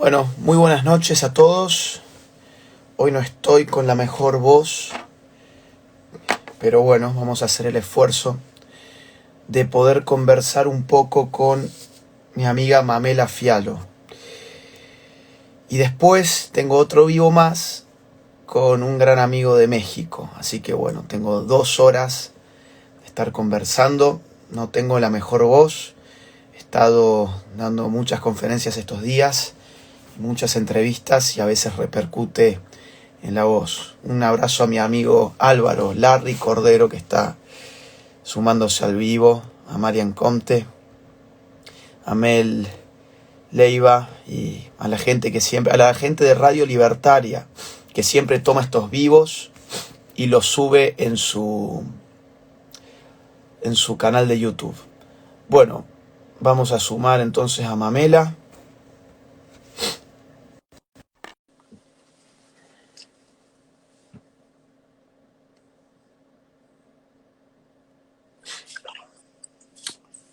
Bueno, muy buenas noches a todos. Hoy no estoy con la mejor voz, pero bueno, vamos a hacer el esfuerzo de poder conversar un poco con mi amiga Mamela Fialo. Y después tengo otro vivo más con un gran amigo de México. Así que bueno, tengo 2 horas de estar conversando. No tengo la mejor voz. He estado dando muchas conferencias estos días, muchas entrevistas y a veces repercute en la voz. Un abrazo a mi amigo Álvaro Larry Cordero, que está sumándose al vivo, a Marian Comte, a Mel Leiva y a la gente a la gente de Radio Libertaria, que siempre toma estos vivos y los sube en su canal de YouTube. Bueno, vamos a sumar entonces a Mamela.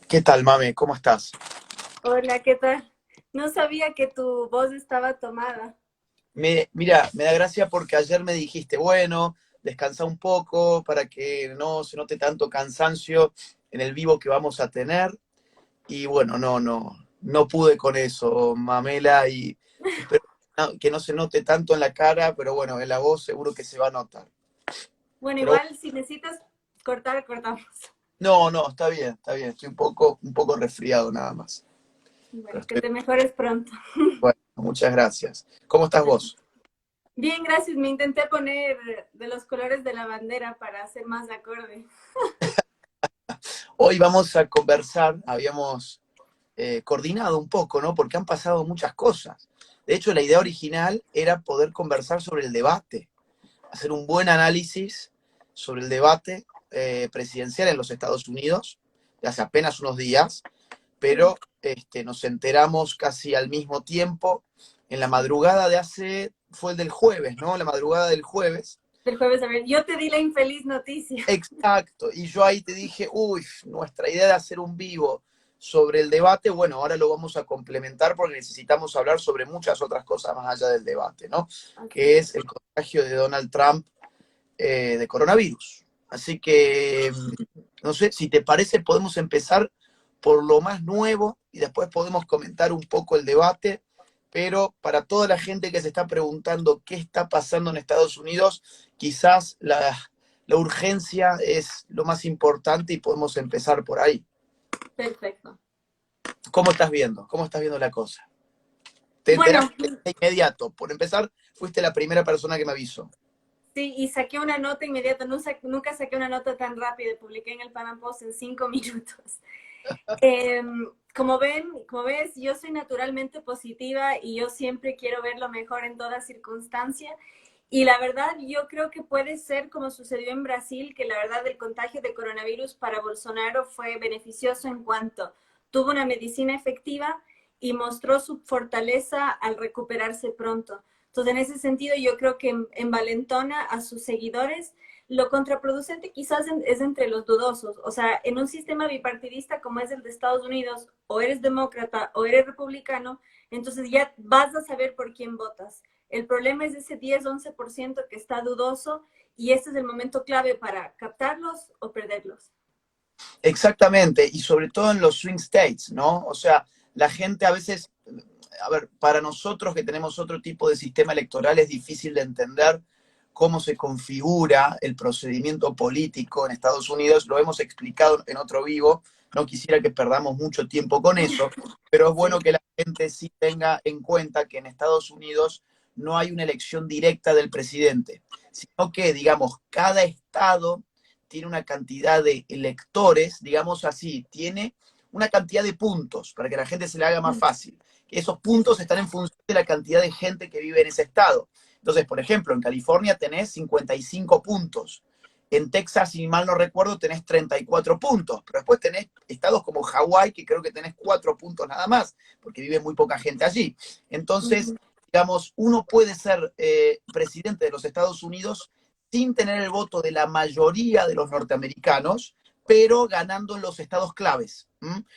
¿Qué tal, Mame? ¿Cómo estás? Hola, ¿qué tal? No sabía que tu voz estaba tomada. Mira, me da gracia porque ayer me dijiste, bueno, descansa un poco para que no se note tanto cansancio en el vivo que vamos a tener. Y bueno, no pude con eso, Mamela, y espero que no se note tanto en la cara, pero bueno, en la voz seguro que se va a notar. Bueno, Pero igual si necesitas cortar, cortamos. no, está bien, estoy un poco resfriado nada más. Pero Bueno, que estoy, te mejores pronto. bueno, muchas gracias. ¿Cómo estás vos? Bien, gracias. Me intenté poner de los colores de la bandera para hacer más acorde. Hoy vamos a conversar, habíamos coordinado un poco, ¿no? Porque han pasado muchas cosas. De hecho, la idea original era poder conversar sobre el debate, hacer un buen análisis sobre el debate presidencial en los Estados Unidos, de hace apenas unos días, pero nos enteramos casi al mismo tiempo, en la madrugada fue el del jueves, ¿no? La madrugada del jueves. El jueves, a ver, yo te di la infeliz noticia. Exacto, y yo ahí te dije, uy, nuestra idea de hacer un vivo sobre el debate, bueno, ahora lo vamos a complementar porque necesitamos hablar sobre muchas otras cosas más allá del debate, ¿no? Okay. Que es el contagio de Donald Trump de coronavirus. Así que, no sé, si te parece, podemos empezar por lo más nuevo y después podemos comentar un poco el debate, pero para toda la gente que se está preguntando qué está pasando en Estados Unidos, quizás la urgencia es lo más importante y podemos empezar por ahí. Perfecto. ¿Cómo estás viendo? ¿Cómo estás viendo la cosa? ¿Te Bueno, enteraste de inmediato? Por empezar, fuiste la primera persona que me avisó. sí, y saqué una nota inmediata. Nunca saqué una nota tan rápida. Publiqué en el Panam Post en 5 minutos. Eh, como ves, yo soy naturalmente positiva y yo siempre quiero ver lo mejor en toda circunstancia. Y la verdad, yo creo que puede ser como sucedió en Brasil, que la verdad el contagio de coronavirus para Bolsonaro fue beneficioso en cuanto tuvo una medicina efectiva y mostró su fortaleza al recuperarse pronto. Entonces, en ese sentido, yo creo que envalentona a sus seguidores. Lo contraproducente quizás es entre los dudosos. O sea, en un sistema bipartidista como es el de Estados Unidos, o eres demócrata o eres republicano, entonces ya vas a saber por quién votas. El problema es ese 10-11% que está dudoso y este es el momento clave para captarlos o perderlos. Exactamente, y sobre todo en los swing states, ¿no? O sea, la gente a veces, a ver, para nosotros que tenemos otro tipo de sistema electoral es difícil de entender cómo se configura el procedimiento político en Estados Unidos, lo hemos explicado en otro vivo, no quisiera que perdamos mucho tiempo con eso, pero es bueno Sí. que la gente sí tenga en cuenta que en Estados Unidos no hay una elección directa del presidente, sino que, digamos, cada estado tiene una cantidad de electores, digamos así, tiene una cantidad de puntos para que la gente se le haga más fácil. Esos puntos están en función de la cantidad de gente que vive en ese estado. Entonces, por ejemplo, en California tenés 55 puntos. En Texas, si mal no recuerdo, tenés 34 puntos. Pero después tenés estados como Hawái, que creo que tenés 4 puntos nada más, porque vive muy poca gente allí. Entonces, digamos, uno puede ser presidente de los Estados Unidos sin tener el voto de la mayoría de los norteamericanos, pero ganando en los estados claves.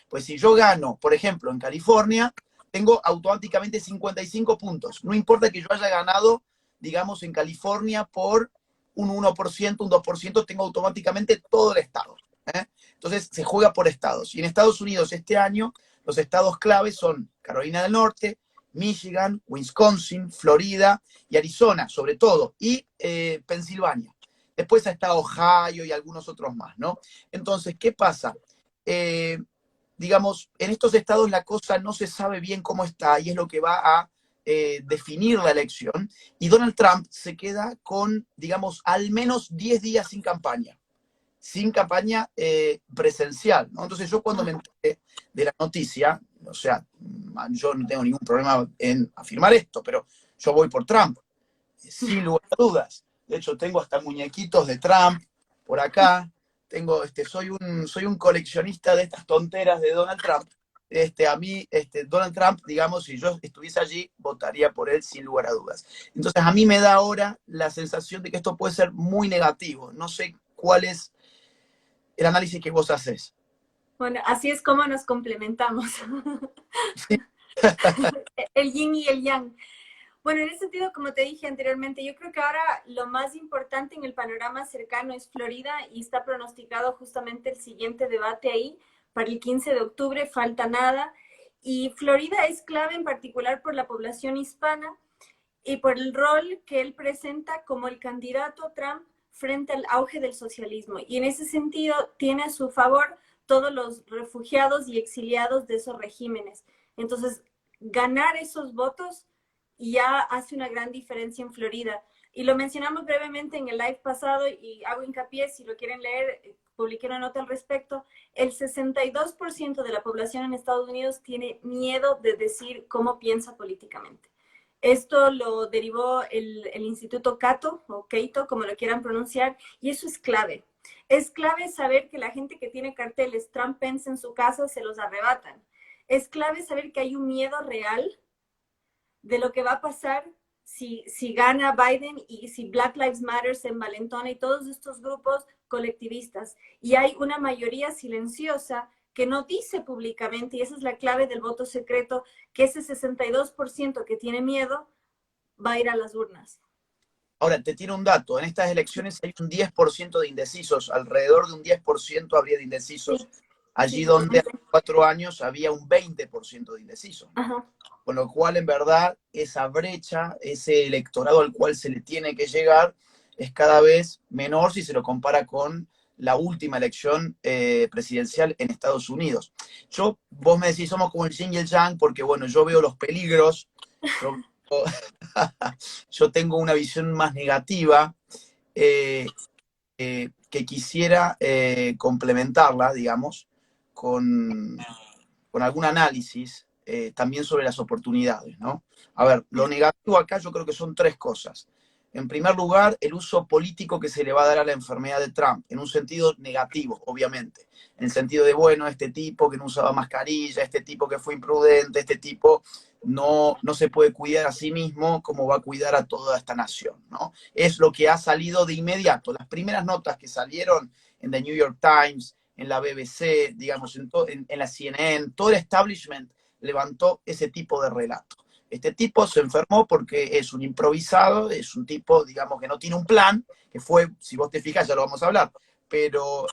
Pues si yo gano, por ejemplo, en California, tengo automáticamente 55 puntos. No importa que yo haya ganado, digamos, en California por un 1%, un 2%, tengo automáticamente todo el estado. Entonces se juega por estados. Y en Estados Unidos este año los estados claves son Carolina del Norte, Michigan, Wisconsin, Florida y Arizona, sobre todo, y Pensilvania. Después está Ohio y algunos otros más, ¿no? Entonces, ¿qué pasa? Digamos, en estos estados la cosa no se sabe bien cómo está y es lo que va a definir la elección. Y Donald Trump se queda con, digamos, al menos 10 días sin campaña presencial, ¿no? Entonces yo cuando me enteré de la noticia, o sea, yo no tengo ningún problema en afirmar esto, pero yo voy por Trump, sin lugar a dudas. De hecho, tengo hasta muñequitos de Trump por acá. Tengo, soy un coleccionista de estas tonteras de Donald Trump. A mí, Donald Trump, digamos, si yo estuviese allí, votaría por él sin lugar a dudas. Entonces, a mí me da ahora la sensación de que esto puede ser muy negativo. No sé cuál es el análisis que vos haces. Bueno, así es como nos complementamos. Sí. El yin y el yang. Bueno, en ese sentido, como te dije anteriormente, yo creo que ahora lo más importante en el panorama cercano es Florida y está pronosticado justamente el siguiente debate ahí para el 15 de octubre, falta nada. Y Florida es clave en particular por la población hispana y por el rol que él presenta como el candidato Trump frente al auge del socialismo. Y en ese sentido tiene a su favor todos los refugiados y exiliados de esos regímenes. Entonces, ganar esos votos ya hace una gran diferencia en Florida. Y lo mencionamos brevemente en el live pasado y hago hincapié, si lo quieren leer, publiqué una nota al respecto. El 62% de la población en Estados Unidos tiene miedo de decir cómo piensa políticamente. Esto lo derivó el Instituto Cato, o Cato, como lo quieran pronunciar, y eso es clave. Es clave saber que la gente que tiene carteles Trump Pence en su casa se los arrebatan. Es clave saber que hay un miedo real de lo que va a pasar si gana Biden y si Black Lives Matter se envalentona y todos estos grupos colectivistas. Y hay una mayoría silenciosa que no dice públicamente, y esa es la clave del voto secreto, que ese 62% que tiene miedo va a ir a las urnas. Ahora, te tiro un dato. En estas elecciones hay un 10% de indecisos. Alrededor de un 10% habría de indecisos. Sí, Allí sí, donde hace 4 años había un 20% de indecisos. ajá. Con lo cual, en verdad, esa brecha, ese electorado al cual se le tiene que llegar, es cada vez menor si se lo compara con la última elección presidencial en Estados Unidos. Vos me decís, somos como el yin y el yang, porque bueno, yo veo los peligros, yo, yo tengo una visión más negativa, que quisiera complementarla, digamos, con algún análisis también sobre las oportunidades, ¿no? A ver, lo negativo acá yo creo que son 3 cosas. En primer lugar, el uso político que se le va a dar a la enfermedad de Trump, en un sentido negativo, obviamente. En el sentido de, bueno, este tipo que no usaba mascarilla, este tipo que fue imprudente, este tipo no se puede cuidar a sí mismo, ¿cómo va a cuidar a toda esta nación, ¿no? Es lo que ha salido de inmediato. Las primeras notas que salieron en The New York Times, en la BBC, digamos, en la CNN, todo el establishment levantó ese tipo de relato. Este tipo se enfermó porque es un improvisado, es un tipo, digamos, que no tiene un plan, que fue, si vos te fijas, ya lo vamos a hablar, pero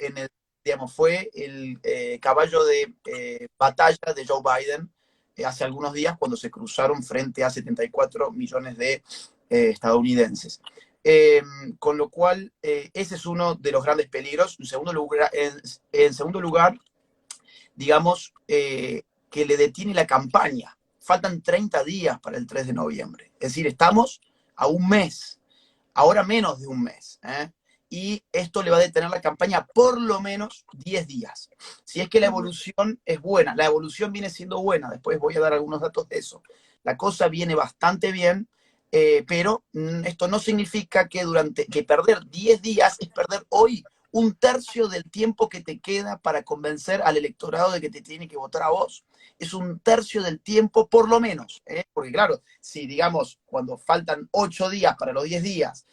digamos, fue el caballo de batalla de Joe Biden hace algunos días cuando se cruzaron frente a 74 millones de estadounidenses. Con lo cual, ese es uno de los grandes peligros. En segundo lugar digamos, que le detiene la campaña. Faltan 30 días para el 3 de noviembre. Es decir, estamos a un mes, ahora menos de un mes. Y esto le va a detener la campaña por lo menos 10 días. Si es que la evolución es buena, la evolución viene siendo buena, después voy a dar algunos datos de eso. La cosa viene bastante bien, pero esto no significa que perder 10 días es perder hoy un tercio del tiempo que te queda para convencer al electorado de que te tiene que votar a vos. Es un tercio del tiempo por lo menos, porque claro, si digamos cuando faltan 8 días para los 10 días,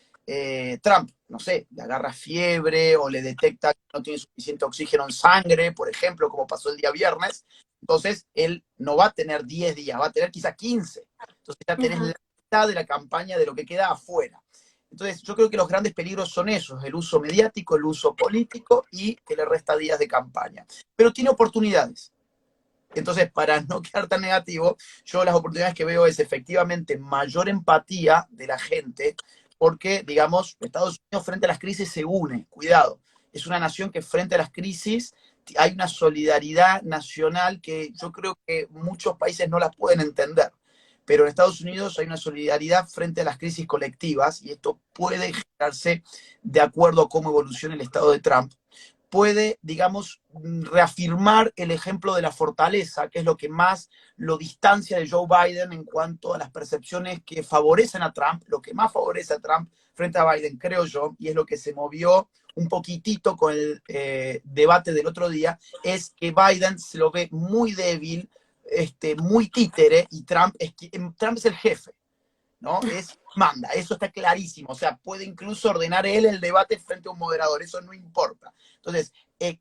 Trump, no sé, le agarra fiebre o le detecta que no tiene suficiente oxígeno en sangre, por ejemplo, como pasó el día viernes, Entonces, él no va a tener 10 días, va a tener quizá 15. Entonces ya tenés la Ajá. mitad de la campaña de lo que queda afuera. Entonces, yo creo que los grandes peligros son esos, el uso mediático, el uso político y que le resta días de campaña. Pero tiene oportunidades. Entonces, para no quedar tan negativo, yo las oportunidades que veo es efectivamente mayor empatía de la gente, porque, digamos, Estados Unidos frente a las crisis se une, cuidado. Es una nación que frente a las crisis hay una solidaridad nacional que yo creo que muchos países no la pueden entender. Pero en Estados Unidos hay una solidaridad frente a las crisis colectivas y esto puede generarse de acuerdo a cómo evoluciona el estado de Trump, puede, digamos, reafirmar el ejemplo de la fortaleza, que es lo que más lo distancia de Joe Biden en cuanto a las percepciones que favorecen a Trump, lo que más favorece a Trump frente a Biden, creo yo, y es lo que se movió un poquitito con el debate del otro día, es que Biden se lo ve muy débil, muy títere, y Trump es el jefe. ¿No? Manda, eso está clarísimo, o sea, puede incluso ordenar él el debate frente a un moderador, eso no importa. Entonces,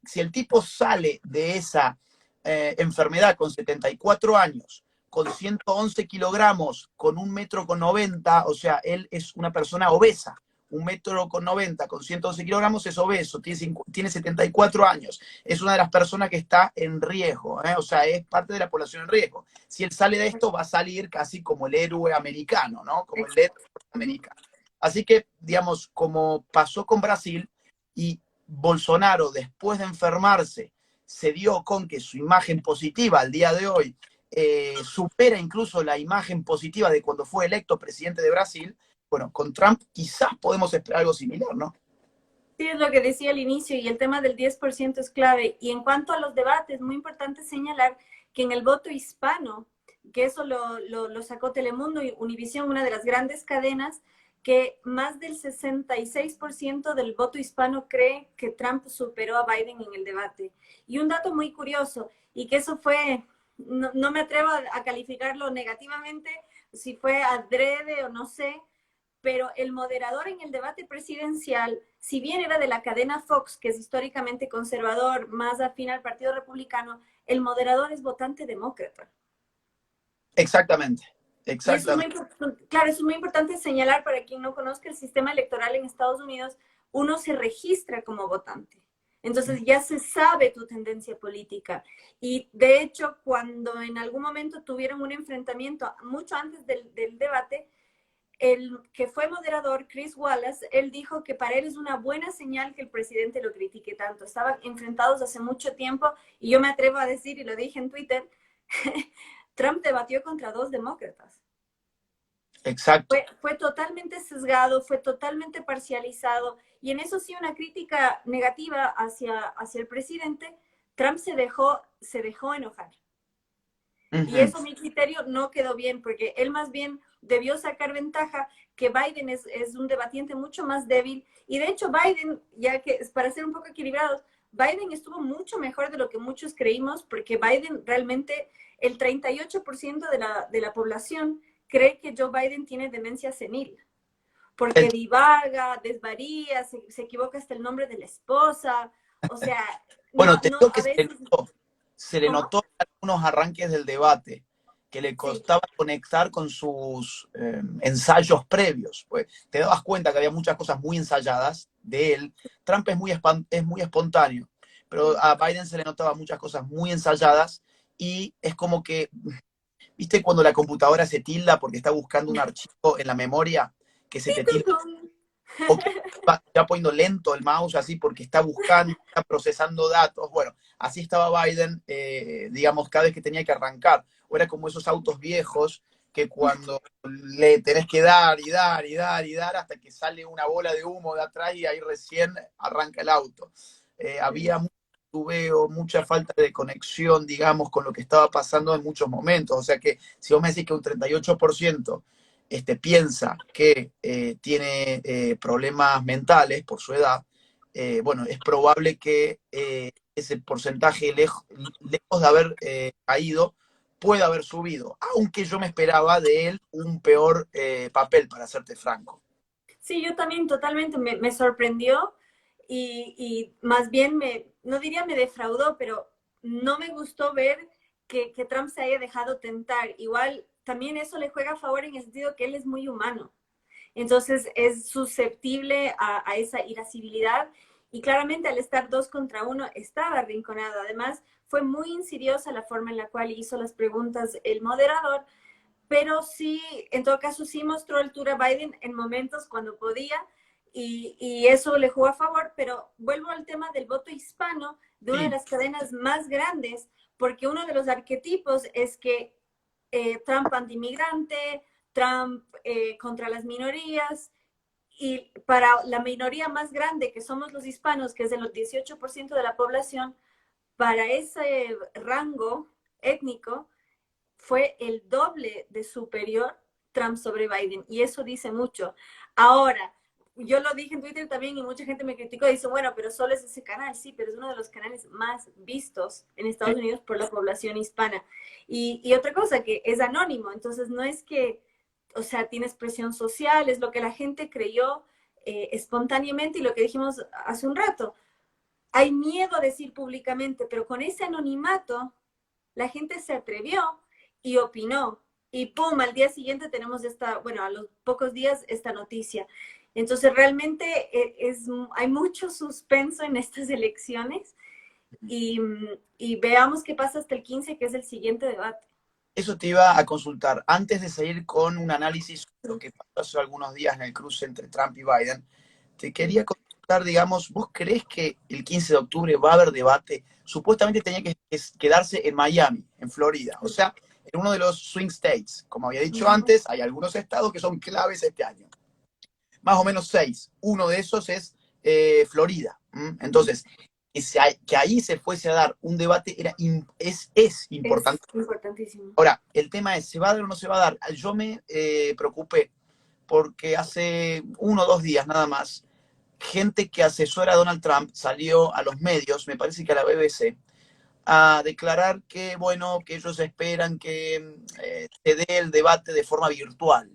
si el tipo sale de esa enfermedad con 74 años, con 111 kilogramos, con 1,90 m, o sea, él es una persona obesa, 1,90 m con 111 kilogramos es obeso, tiene 74 años, es una de las personas que está en riesgo, o sea, es parte de la población en riesgo. Si él sale de esto, va a salir casi como el héroe americano, ¿no? Como el héroe americano. Así que, digamos, como pasó con Brasil y Bolsonaro, después de enfermarse, se dio con que su imagen positiva al día de hoy supera incluso la imagen positiva de cuando fue electo presidente de Brasil, bueno, con Trump quizás podemos esperar algo similar, ¿no? Sí, es lo que decía al inicio, y el tema del 10% es clave. Y en cuanto a los debates, muy importante señalar que en el voto hispano, que eso lo sacó Telemundo y Univisión, una de las grandes cadenas, que más del 66% del voto hispano cree que Trump superó a Biden en el debate. Y un dato muy curioso, y que eso fue, no me atrevo a calificarlo negativamente, si fue adrede o no sé, pero el moderador en el debate presidencial, si bien era de la cadena Fox, que es históricamente conservador, más afín al Partido Republicano, el moderador es votante demócrata. Exactamente, Y eso es muy exactamente. importante, claro, eso es muy importante señalar para quien no conozca el sistema electoral en Estados Unidos, uno se registra como votante. Entonces ya se sabe tu tendencia política. Y de hecho, cuando en algún momento tuvieron un enfrentamiento, mucho antes del debate, el que fue moderador, Chris Wallace, él dijo que para él es una buena señal que el presidente lo critique tanto. Estaban enfrentados hace mucho tiempo y yo me atrevo a decir, y lo dije en Twitter, Trump debatió contra dos demócratas. Exacto. Fue totalmente sesgado, fue totalmente parcializado y en eso sí una crítica negativa hacia el presidente. Trump se dejó enojar. Y Uh-huh. eso, a mi criterio, no quedó bien, porque él más bien debió sacar ventaja, que Biden es un debatiente mucho más débil. Y de hecho, Biden, ya que para ser un poco equilibrados, Biden estuvo mucho mejor de lo que muchos creímos, porque Biden realmente, el 38% de la población cree que Joe Biden tiene demencia senil, porque El, divaga, desvaría, se equivoca hasta el nombre de la esposa, o sea, bueno, te digo que a veces, se le ¿cómo? notó en algunos arranques del debate que le Sí, costaba conectar con sus ensayos previos. Pues te dabas cuenta que había muchas cosas muy ensayadas de él. Trump es muy espontáneo, pero a Biden se le notaba muchas cosas muy ensayadas y es como que, ¿viste cuando la computadora se tilda porque está buscando un archivo en la memoria que se te tilda o que está poniendo lento el mouse así porque está buscando, está procesando datos? Bueno, así estaba Biden, digamos, cada vez que tenía que arrancar. O era como esos autos viejos que cuando le tenés que dar y dar y dar y dar hasta que sale una bola de humo de atrás y ahí recién arranca el auto. Había mucho tubeo, mucha falta de conexión, digamos, con lo que estaba pasando en muchos momentos. O sea que si vos me decís que un 38% piensa que tiene problemas mentales por su edad, bueno, es probable que ese porcentaje lejos de haber caído, pueda haber subido, aunque yo me esperaba de él un peor papel, para serte franco. Sí, yo también totalmente me sorprendió y más bien no diría me defraudó, pero no me gustó ver que Trump se haya dejado tentar. Igual, también eso le juega a favor en el sentido que él es muy humano. Entonces es susceptible a esa irascibilidad y claramente al estar 2 contra 1 estaba arrinconado. Además, fue muy insidiosa la forma en la cual hizo las preguntas el moderador, pero sí, en todo caso, sí mostró altura Biden en momentos cuando podía y eso le jugó a favor, pero vuelvo al tema del voto hispano de una de Sí, las cadenas más grandes, porque uno de los arquetipos es que Trump antimigrante, Trump contra las minorías, y para la minoría más grande, que somos los hispanos, que es el 18% de la población, para ese rango étnico fue el doble de superior Trump sobre Biden. Y eso dice mucho. Ahora, yo lo dije en Twitter también y mucha gente me criticó y dice, bueno, pero solo es ese canal. Sí, pero es uno de los canales más vistos en Estados sí. Unidos por la población hispana. Y otra cosa, que es anónimo. Entonces, no es que, o sea, tienes presión social, es lo que la gente creyó espontáneamente y lo que dijimos hace un rato. Hay miedo a decir públicamente, pero con ese anonimato la gente se atrevió y opinó. Y pum, al día siguiente tenemos esta, bueno, a los pocos días esta noticia. Entonces realmente hay mucho suspenso en estas elecciones y veamos qué pasa hasta el 15, que es el siguiente debate. Eso te iba a consultar. Antes de seguir con un análisis sobre lo que pasó hace algunos días en el cruce entre Trump y Biden, te quería consultar, digamos, ¿vos creés que el 15 de octubre va a haber debate? Supuestamente tenía que quedarse en Miami, en Florida, o sea, en uno de los swing states. Como había dicho antes, hay algunos estados que son claves este año. Más o menos 6. Uno de esos es Florida. Entonces, que ahí se fuese a dar un debate es Es importante. importantísimo. Ahora, el tema es, ¿se va a dar o no se va a dar? Yo me preocupé porque hace 1 o 2 días nada más, gente que asesora a Donald Trump salió a los medios, me parece que a la BBC, a declarar que, bueno, que ellos esperan que se dé el debate de forma virtual.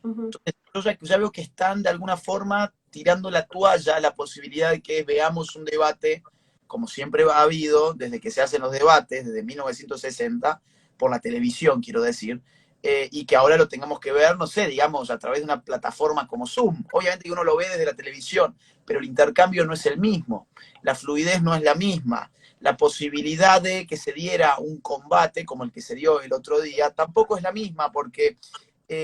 Ujú. Entonces, yo ya veo que están de alguna forma tirando la toalla a la posibilidad de que veamos un debate, como siempre ha habido, desde que se hacen los debates, desde 1960, por la televisión, quiero decir, y que ahora lo tengamos que ver, no sé, digamos, a través de una plataforma como Zoom. Obviamente que uno lo ve desde la televisión, pero el intercambio no es el mismo, la fluidez no es la misma, la posibilidad de que se diera un combate como el que se dio el otro día tampoco es la misma, porque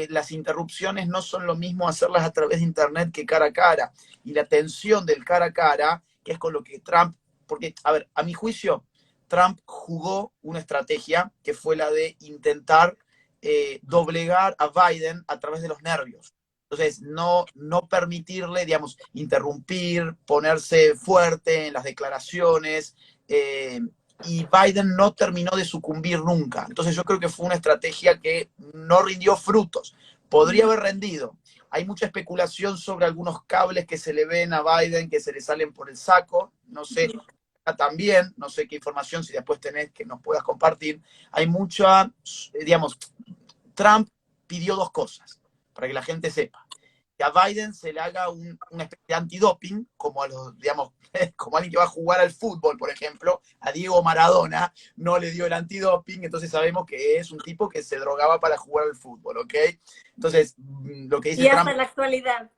las interrupciones no son lo mismo hacerlas a través de internet que cara a cara. Y la tensión del cara a cara, que es con lo que Trump, porque, a ver, a mi juicio, Trump jugó una estrategia que fue la de intentar doblegar a Biden a través de los nervios. Entonces, no permitirle, digamos, interrumpir, ponerse fuerte en las declaraciones, y Biden no terminó de sucumbir nunca. Entonces yo creo que fue una estrategia que no rindió frutos. Podría haber rendido. Hay mucha especulación sobre algunos cables que se le ven a Biden, que se le salen por el saco. No sé, también, no sé qué información, si después tenés que nos puedas compartir. Hay mucha, digamos, Trump pidió 2 cosas, para que la gente sepa que a Biden se le haga una especie de antidoping, como a los, digamos, como alguien que va a jugar al fútbol, por ejemplo, a Diego Maradona no le dio el antidoping, entonces sabemos que es un tipo que se drogaba para jugar al fútbol, ¿ok? Entonces, lo que dice Y Trump, hasta la actualidad.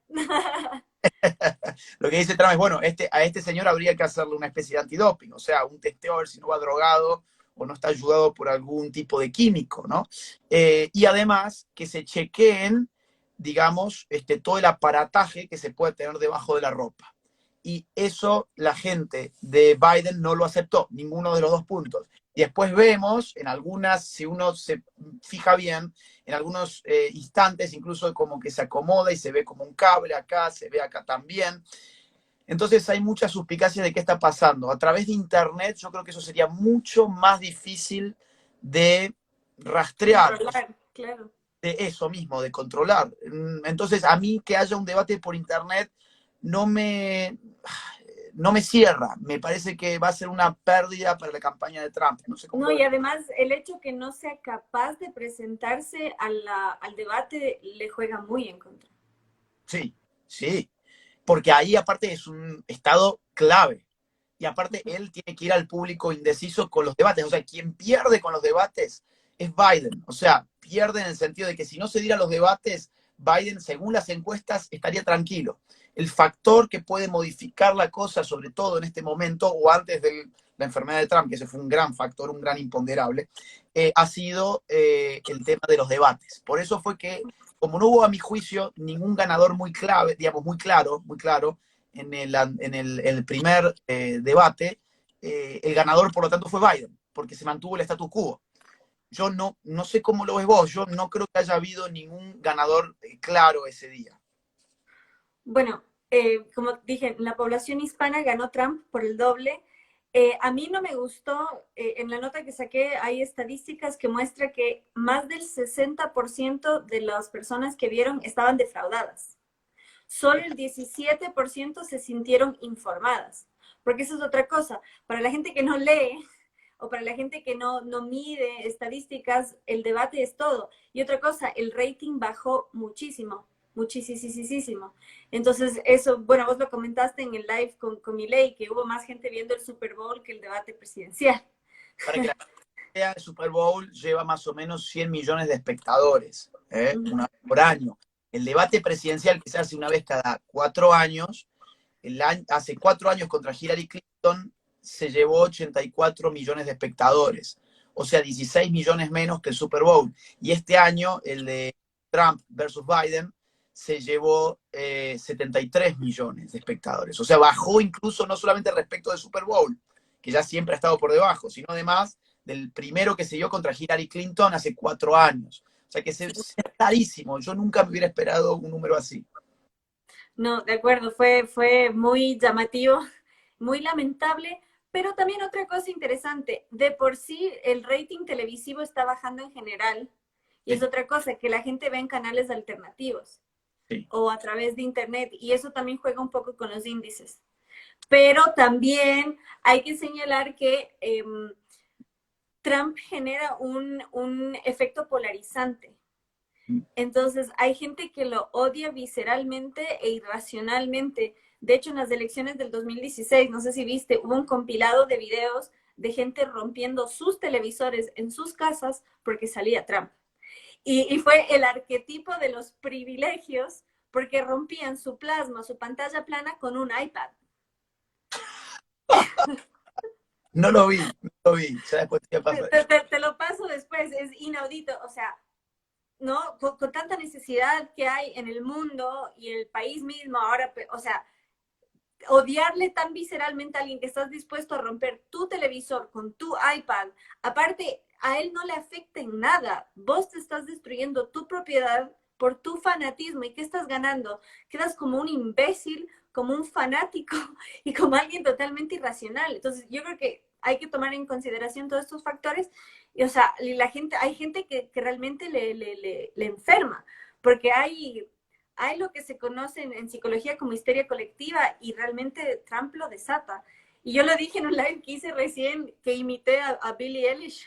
lo que dice Trump es, bueno, a este señor habría que hacerle una especie de antidoping, o sea, un testeo a ver si no va drogado o no está ayudado por algún tipo de químico, ¿no? Y además que se chequeen, digamos, todo el aparataje que se puede tener debajo de la ropa. Y eso la gente de Biden no lo aceptó, ninguno de los 2 puntos. Y después vemos en algunas, si uno se fija bien, en algunos instantes incluso como que se acomoda y se ve como un cable acá, se ve acá también. Entonces hay mucha suspicacia de qué está pasando. A través de Internet yo creo que eso sería mucho más difícil de rastrear, o sea, Controlar, claro. de eso mismo, de controlar. Entonces a mí que haya un debate por Internet no me, no me cierra. Me parece que va a ser una pérdida para la campaña de Trump. No sé cómo No, lo y ves. además el hecho que no sea capaz de presentarse al debate le juega muy en contra. Sí, sí. Porque ahí aparte es un estado clave. y aparte él tiene que ir al público indeciso con los debates. O sea, quien pierde con los debates es Biden. O sea, pierde en el sentido de que si no se dieran los debates, Biden, según las encuestas, estaría tranquilo. El factor que puede modificar la cosa, sobre todo en este momento o antes de la enfermedad de Trump, que ese fue un gran factor, un gran imponderable, ha sido el tema de los debates. Por eso fue que, como no hubo a mi juicio ningún ganador muy clave, digamos, muy claro, en el primer debate, el ganador, por lo tanto, fue Biden, porque se mantuvo el status quo. Yo no sé cómo lo ves vos, yo no creo que haya habido ningún ganador claro ese día. Bueno, como dije, la población hispana ganó Trump por el doble. A mí no me gustó, en la nota que saqué hay estadísticas que muestran que más del 60% de las personas que vieron estaban defraudadas. Solo el 17% se sintieron informadas. Porque eso es otra cosa. Para la gente que no lee o para la gente que no mide estadísticas, el debate es todo. Y otra cosa, el rating bajó muchísimo, muchísimo. Entonces, eso, bueno, vos lo comentaste en el live con Milei, que hubo más gente viendo el Super Bowl que el debate presidencial. Para que la gente vea, el Super Bowl lleva más o menos 100 millones de espectadores, una vez por año. El debate presidencial que se hace una vez cada 4 años, hace 4 años contra Hillary Clinton se llevó 84 millones de espectadores, o sea, 16 millones menos que el Super Bowl. Y este año, el de Trump versus Biden, se llevó 73 millones de espectadores. O sea, bajó incluso no solamente respecto del Super Bowl, que ya siempre ha estado por debajo, sino además del primero que se dio contra Hillary Clinton hace 4 años. O sea que es rarísimo. Yo nunca me hubiera esperado un número así. No, de acuerdo, fue muy llamativo, muy lamentable, pero también otra cosa interesante, de por sí el rating televisivo está bajando en general, y es Sí, otra cosa, que la gente ve en canales alternativos sí. o a través de internet, y eso también juega un poco con los índices. Pero también hay que señalar que Trump genera un efecto polarizante. Entonces, hay gente que lo odia visceralmente e irracionalmente. De hecho, en las elecciones del 2016, no sé si viste, hubo un compilado de videos de gente rompiendo sus televisores en sus casas porque salía Trump. Y fue el arquetipo de los privilegios porque rompían su plasma, su pantalla plana con un iPad. No lo vi, no lo vi. Ya después te paso. Te lo paso después, es inaudito. O sea, ¿no? Con tanta necesidad que hay en el mundo y en el país mismo, ahora, o sea, odiarle tan visceralmente a alguien que estás dispuesto a romper tu televisor con tu iPad, aparte, a él no le afecta en nada. Vos te estás destruyendo tu propiedad por tu fanatismo. ¿Y qué estás ganando? Quedas como un imbécil, como un fanático y como alguien totalmente irracional. Entonces, yo creo que hay que tomar en consideración todos estos factores. Y, o sea, hay gente que realmente le enferma, porque hay lo que se conoce en psicología como histeria colectiva y realmente Trump lo desata. Y yo lo dije en un live que hice recién, que imité a Billie Eilish.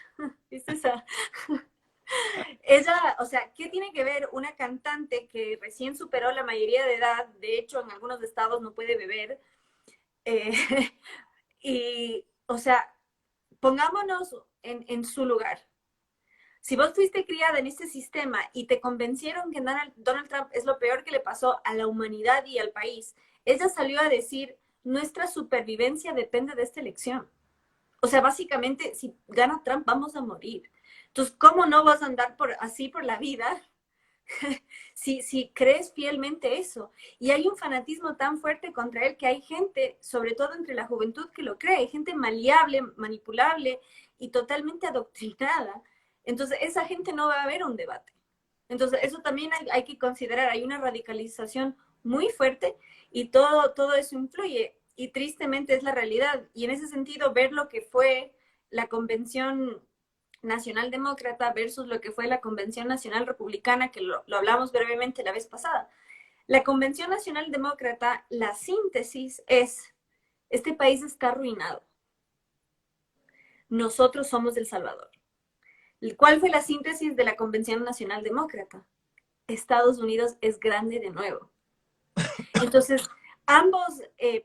¿Viste esa? Ella, o sea, ¿qué tiene que ver una cantante que recién superó la mayoría de edad? De hecho, en algunos estados no puede beber. Eh, y, o sea, pongámonos en su lugar. Si vos fuiste criada en este sistema y te convencieron que Donald Trump es lo peor que le pasó a la humanidad y al país, ella salió a decir, nuestra supervivencia depende de esta elección. O sea, básicamente, si gana Trump, vamos a morir. Entonces, ¿cómo no vas a andar así por la vida si crees fielmente eso? Y hay un fanatismo tan fuerte contra él que hay gente, sobre todo entre la juventud, que lo cree. Hay gente maleable, manipulable y totalmente adoctrinada. Entonces, esa gente no va a ver un debate. Entonces, eso también hay que considerar. Hay una radicalización muy fuerte y todo eso influye. Y tristemente es la realidad. Y en ese sentido, ver lo que fue la convención nacional demócrata versus lo que fue la convención nacional republicana, que lo hablamos brevemente la vez pasada. La convención nacional demócrata, la síntesis es, este país está arruinado. Nosotros somos El Salvador. ¿Cuál fue la síntesis de la Convención Nacional Demócrata? Estados Unidos es grande de nuevo. Entonces, ambos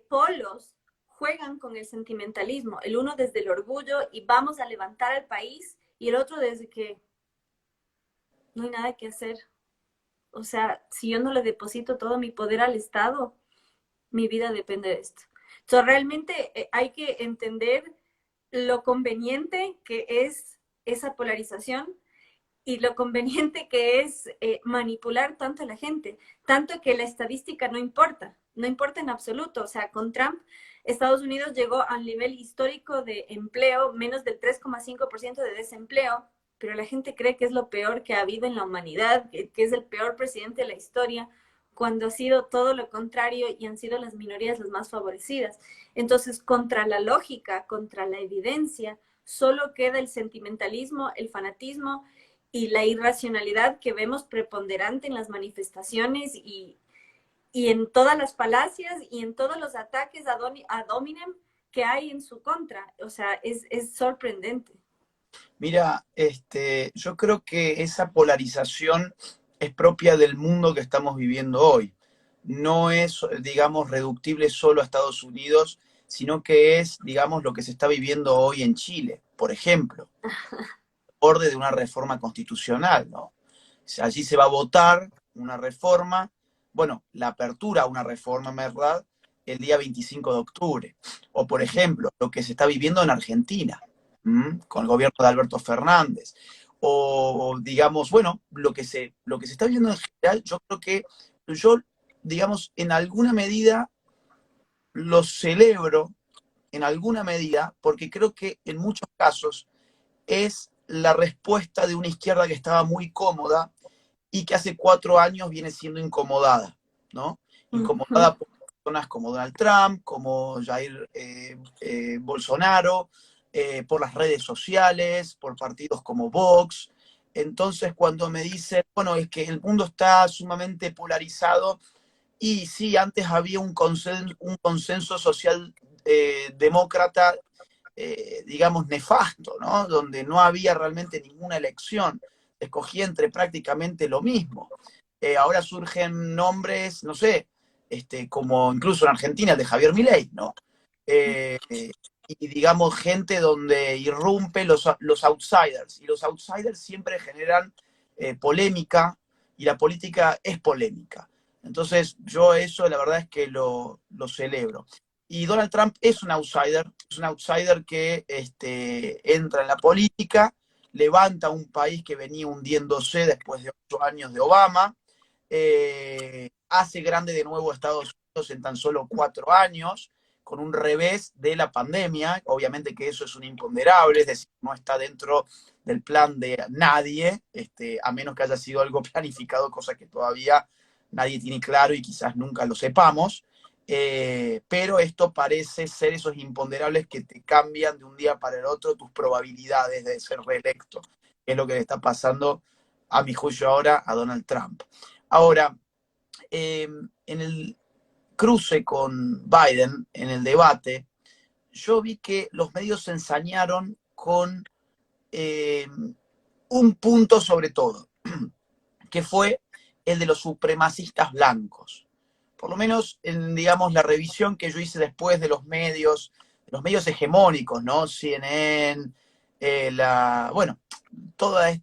polos juegan con el sentimentalismo, el uno desde el orgullo y vamos a levantar al país, y el otro desde que no hay nada que hacer. O sea, si yo no le deposito todo mi poder al Estado, mi vida depende de esto. Entonces, realmente hay que entender lo conveniente que es esa polarización y lo conveniente que es manipular tanto a la gente, tanto que la estadística no importa, no importa en absoluto. O sea, con Trump, Estados Unidos llegó al nivel histórico de empleo, menos del 3,5% de desempleo, pero la gente cree que es lo peor que ha habido en la humanidad, que es el peor presidente de la historia, cuando ha sido todo lo contrario y han sido las minorías las más favorecidas. Entonces, contra la lógica, contra la evidencia, solo queda el sentimentalismo, el fanatismo y la irracionalidad que vemos preponderante en las manifestaciones y en todas las falacias y en todos los ataques a Dominem que hay en su contra. O sea, es sorprendente. Mira, yo creo que esa polarización es propia del mundo que estamos viviendo hoy. No es, digamos, reductible solo a Estados Unidos, sino que es, digamos, lo que se está viviendo hoy en Chile, por ejemplo, borde de una reforma constitucional, ¿no? Allí se va a votar una reforma, bueno, la apertura a una reforma, en verdad, el día 25 de octubre. O, por ejemplo, lo que se está viviendo en Argentina, con el gobierno de Alberto Fernández. O, digamos, bueno, lo que se está viviendo en general, yo creo que yo, digamos, en alguna medida lo celebro, en alguna medida, porque creo que en muchos casos es la respuesta de una izquierda que estaba muy cómoda y que hace 4 años viene siendo incomodada, ¿no? Incomodada por personas como Donald Trump, como Jair Bolsonaro, por las redes sociales, por partidos como Vox. Entonces, cuando me dicen, bueno, es que el mundo está sumamente polarizado, y sí, antes había un consenso social demócrata, digamos, nefasto, ¿no? Donde no había realmente ninguna elección, escogía entre prácticamente lo mismo. Ahora surgen nombres, no sé, como incluso en Argentina el de Javier Milei, ¿no? Eh, y digamos, gente donde irrumpe los outsiders, y los outsiders siempre generan polémica, y la política es polémica. Entonces, yo eso la verdad es que lo celebro. Y Donald Trump es un outsider que entra en la política, levanta un país que venía hundiéndose después de 8 años de Obama, hace grande de nuevo a Estados Unidos en tan solo 4 años, con un revés de la pandemia. Obviamente que eso es un imponderable, es decir, no está dentro del plan de nadie, a menos que haya sido algo planificado, cosa que todavía nadie tiene claro y quizás nunca lo sepamos. Pero esto parece ser esos imponderables que te cambian de un día para el otro tus probabilidades de ser reelecto, que es lo que le está pasando, a mi juicio ahora, a Donald Trump. Ahora, en el cruce con Biden, en el debate, yo vi que los medios se ensañaron con un punto sobre todo, que fue el de los supremacistas blancos. Por lo menos en, digamos, la revisión que yo hice después de los medios hegemónicos, ¿no? CNN, bueno, toda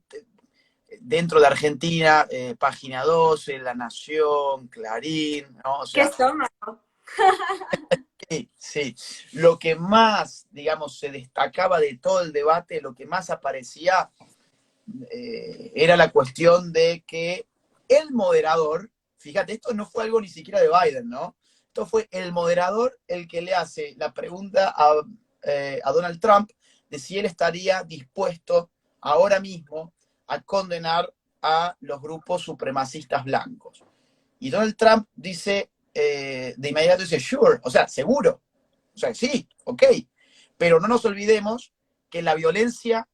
dentro de Argentina, Página 12, La Nación, Clarín, ¿no? O ¿Qué sea, estómago? sí, sí. Lo que más, digamos, se destacaba de todo el debate, lo que más aparecía, era la cuestión de que el moderador, fíjate, esto no fue algo ni siquiera de Biden, ¿no? Esto fue el moderador el que le hace la pregunta a Donald Trump de si él estaría dispuesto ahora mismo a condenar a los grupos supremacistas blancos. Y Donald Trump dice, de inmediato dice, sure, o sea, seguro. O sea, sí, ok. Pero no nos olvidemos que la violencia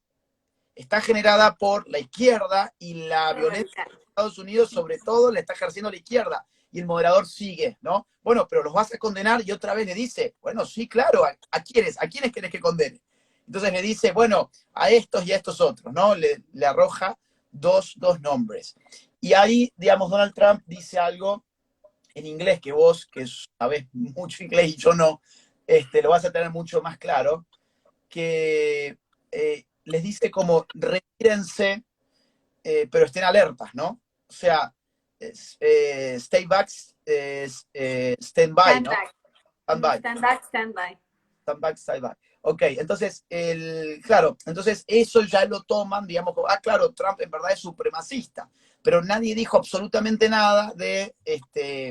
está generada por la izquierda, y la violencia en Estados Unidos sobre todo la está ejerciendo la izquierda. Y el moderador sigue, ¿no? Bueno, pero los vas a condenar, y otra vez le dice, bueno, sí, claro, ¿a quiénes querés que condene? Entonces le dice, bueno, a estos y a estos otros, ¿no? Le arroja dos nombres. Y ahí, digamos, Donald Trump dice algo en inglés que vos, que sabés mucho inglés y yo no, lo vas a tener mucho más claro, que les dice como retírense, pero estén alertas, ¿no? O sea, stay back, stand by, Stand ¿no? back. Stand by. Stand back, stand by. Stand back, stand by. Ok, entonces, claro, entonces eso ya lo toman, digamos, como, claro, Trump en verdad es supremacista, pero nadie dijo absolutamente nada de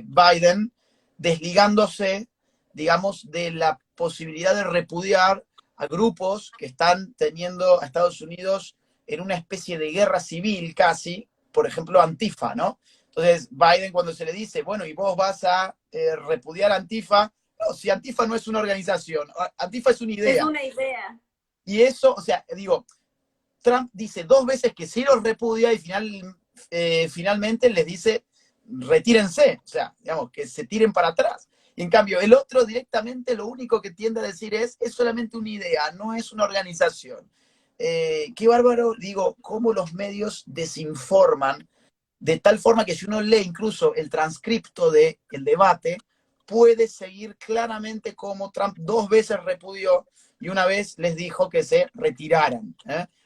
Biden desligándose, digamos, de la posibilidad de repudiar a grupos que están teniendo a Estados Unidos en una especie de guerra civil casi, por ejemplo, Antifa, ¿no? Entonces, Biden cuando se le dice, bueno, y vos vas a repudiar a Antifa, no, si Antifa no es una organización, Antifa es una Es idea. una idea. Y eso, o sea, digo, Trump dice 2 veces que sí los repudia y finalmente les dice retírense, o sea, digamos, que se tiren para atrás. Y en cambio, el otro directamente lo único que tiende a decir es solamente una idea, no es una organización. Qué bárbaro, digo, cómo los medios desinforman de tal forma que si uno lee incluso el transcripto del debate, puede seguir claramente cómo Trump 2 veces repudió y una vez les dijo que se retiraran.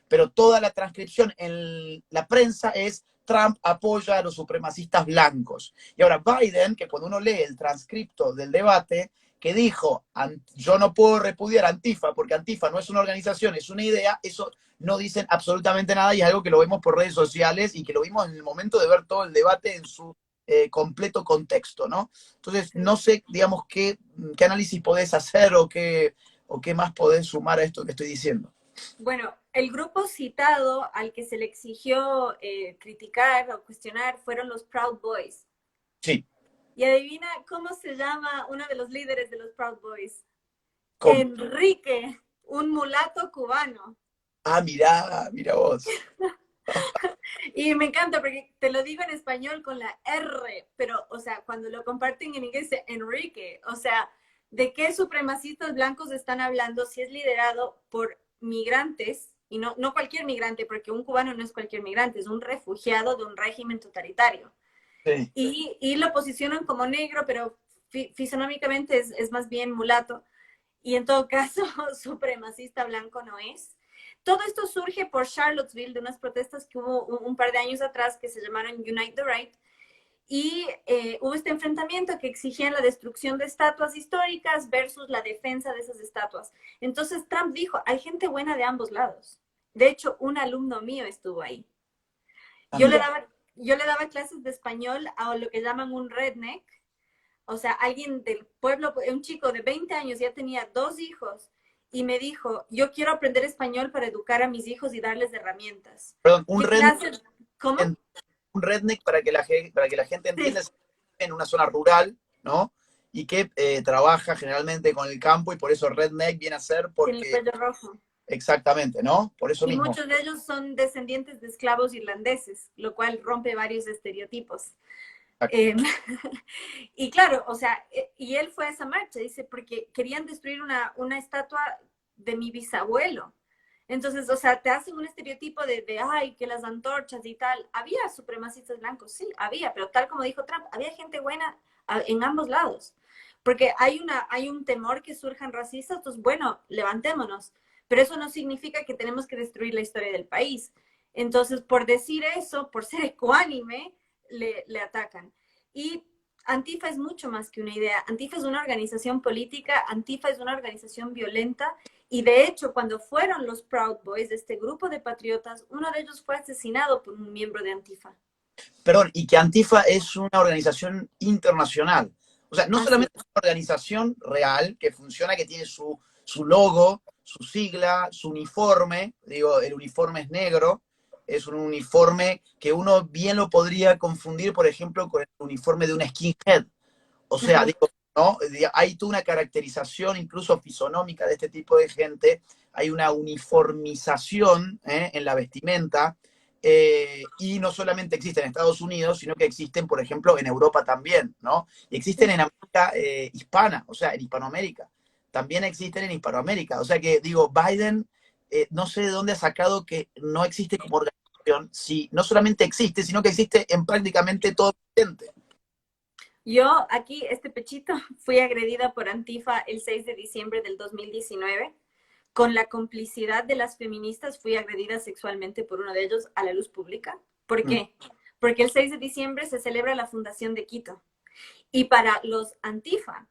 Pero toda la transcripción en la prensa es Trump apoya a los supremacistas blancos. Y ahora Biden, que cuando uno lee el transcripto del debate, que dijo, yo no puedo repudiar a Antifa porque Antifa no es una organización, es una idea, eso no dicen absolutamente nada y es algo que lo vemos por redes sociales y que lo vimos en el momento de ver todo el debate en su completo contexto, ¿no? Entonces, no sé, digamos, qué análisis podés hacer o qué más podés sumar a esto que estoy diciendo. Bueno, el grupo citado al que se le exigió criticar o cuestionar fueron los Proud Boys. Sí. Y adivina cómo se llama uno de los líderes de los Proud Boys. ¿Cómo? Enrique, un mulato cubano. Mira vos. Y me encanta porque te lo digo en español con la R, pero, o sea, cuando lo comparten en inglés, Enrique, o sea, ¿de qué supremacistas blancos están hablando si es liderado por migrantes? Y no cualquier migrante, porque un cubano no es cualquier migrante, es un refugiado de un régimen totalitario. Sí. Y lo posicionan como negro, pero fisonómicamente es más bien mulato. Y en todo caso, supremacista blanco no es. Todo esto surge por Charlottesville, de unas protestas que hubo un par de años atrás que se llamaron Unite the Right, y hubo este enfrentamiento que exigían la destrucción de estatuas históricas versus la defensa de esas estatuas. Entonces Trump dijo, hay gente buena de ambos lados. De hecho, un alumno mío estuvo ahí. Yo le Mira. daba, yo le daba clases de español a lo que llaman un redneck, o sea, alguien del pueblo, un chico de 20 años, ya tenía 2 hijos, y me dijo, yo quiero aprender español para educar a mis hijos y darles herramientas. Perdón, ¿Qué clases? ¿Cómo? un redneck para que la gente entienda Sí, es en una zona rural, ¿no? Y que trabaja generalmente con el campo y por eso redneck viene a ser tiene el porque cuello rojo. exactamente, ¿no? Por eso Y mismo. muchos de ellos son descendientes de esclavos irlandeses, lo cual rompe varios estereotipos. Eh, y claro, o sea, y él fue a esa marcha, dice, porque querían destruir una estatua de mi bisabuelo. Entonces, o sea, te hacen un estereotipo ay, que las antorchas y tal. Había supremacistas blancos, sí, había, pero tal como dijo Trump, había gente buena en ambos lados. Porque hay un temor que surjan racistas, entonces, bueno, levantémonos. Pero eso no significa que tenemos que destruir la historia del país. Entonces, por decir eso, por ser ecuánime, le atacan. Y Antifa es mucho más que una idea. Antifa es una organización política, Antifa es una organización violenta y de hecho cuando fueron los Proud Boys de este grupo de patriotas, uno de ellos fue asesinado por un miembro de Antifa. Perdón, y que Antifa es una organización internacional. O sea, no Así solamente es. es una organización real que funciona, que tiene su logo, su sigla, su uniforme, digo, el uniforme es negro, es un uniforme que uno bien lo podría confundir, por ejemplo, con el uniforme de un skinhead. O sea, Ajá. digo, ¿no? Hay toda una caracterización incluso fisonómica de este tipo de gente, hay una uniformización en la vestimenta, y no solamente existe en Estados Unidos, sino que existen, por ejemplo, en Europa también, ¿no? Y existen en América hispana, o sea, en Hispanoamérica. También existen en Hispanoamérica. O sea que, digo, Biden, no sé de dónde ha sacado que no existe como organización, si no solamente existe, sino que existe en prácticamente todo el continente. Yo aquí, este pechito, fui agredida por Antifa el 6 de diciembre del 2019. Con la complicidad de las feministas, fui agredida sexualmente por uno de ellos a la luz pública. ¿Por Mm. qué? Porque el 6 de diciembre se celebra la fundación de Quito. Y para los Antifa,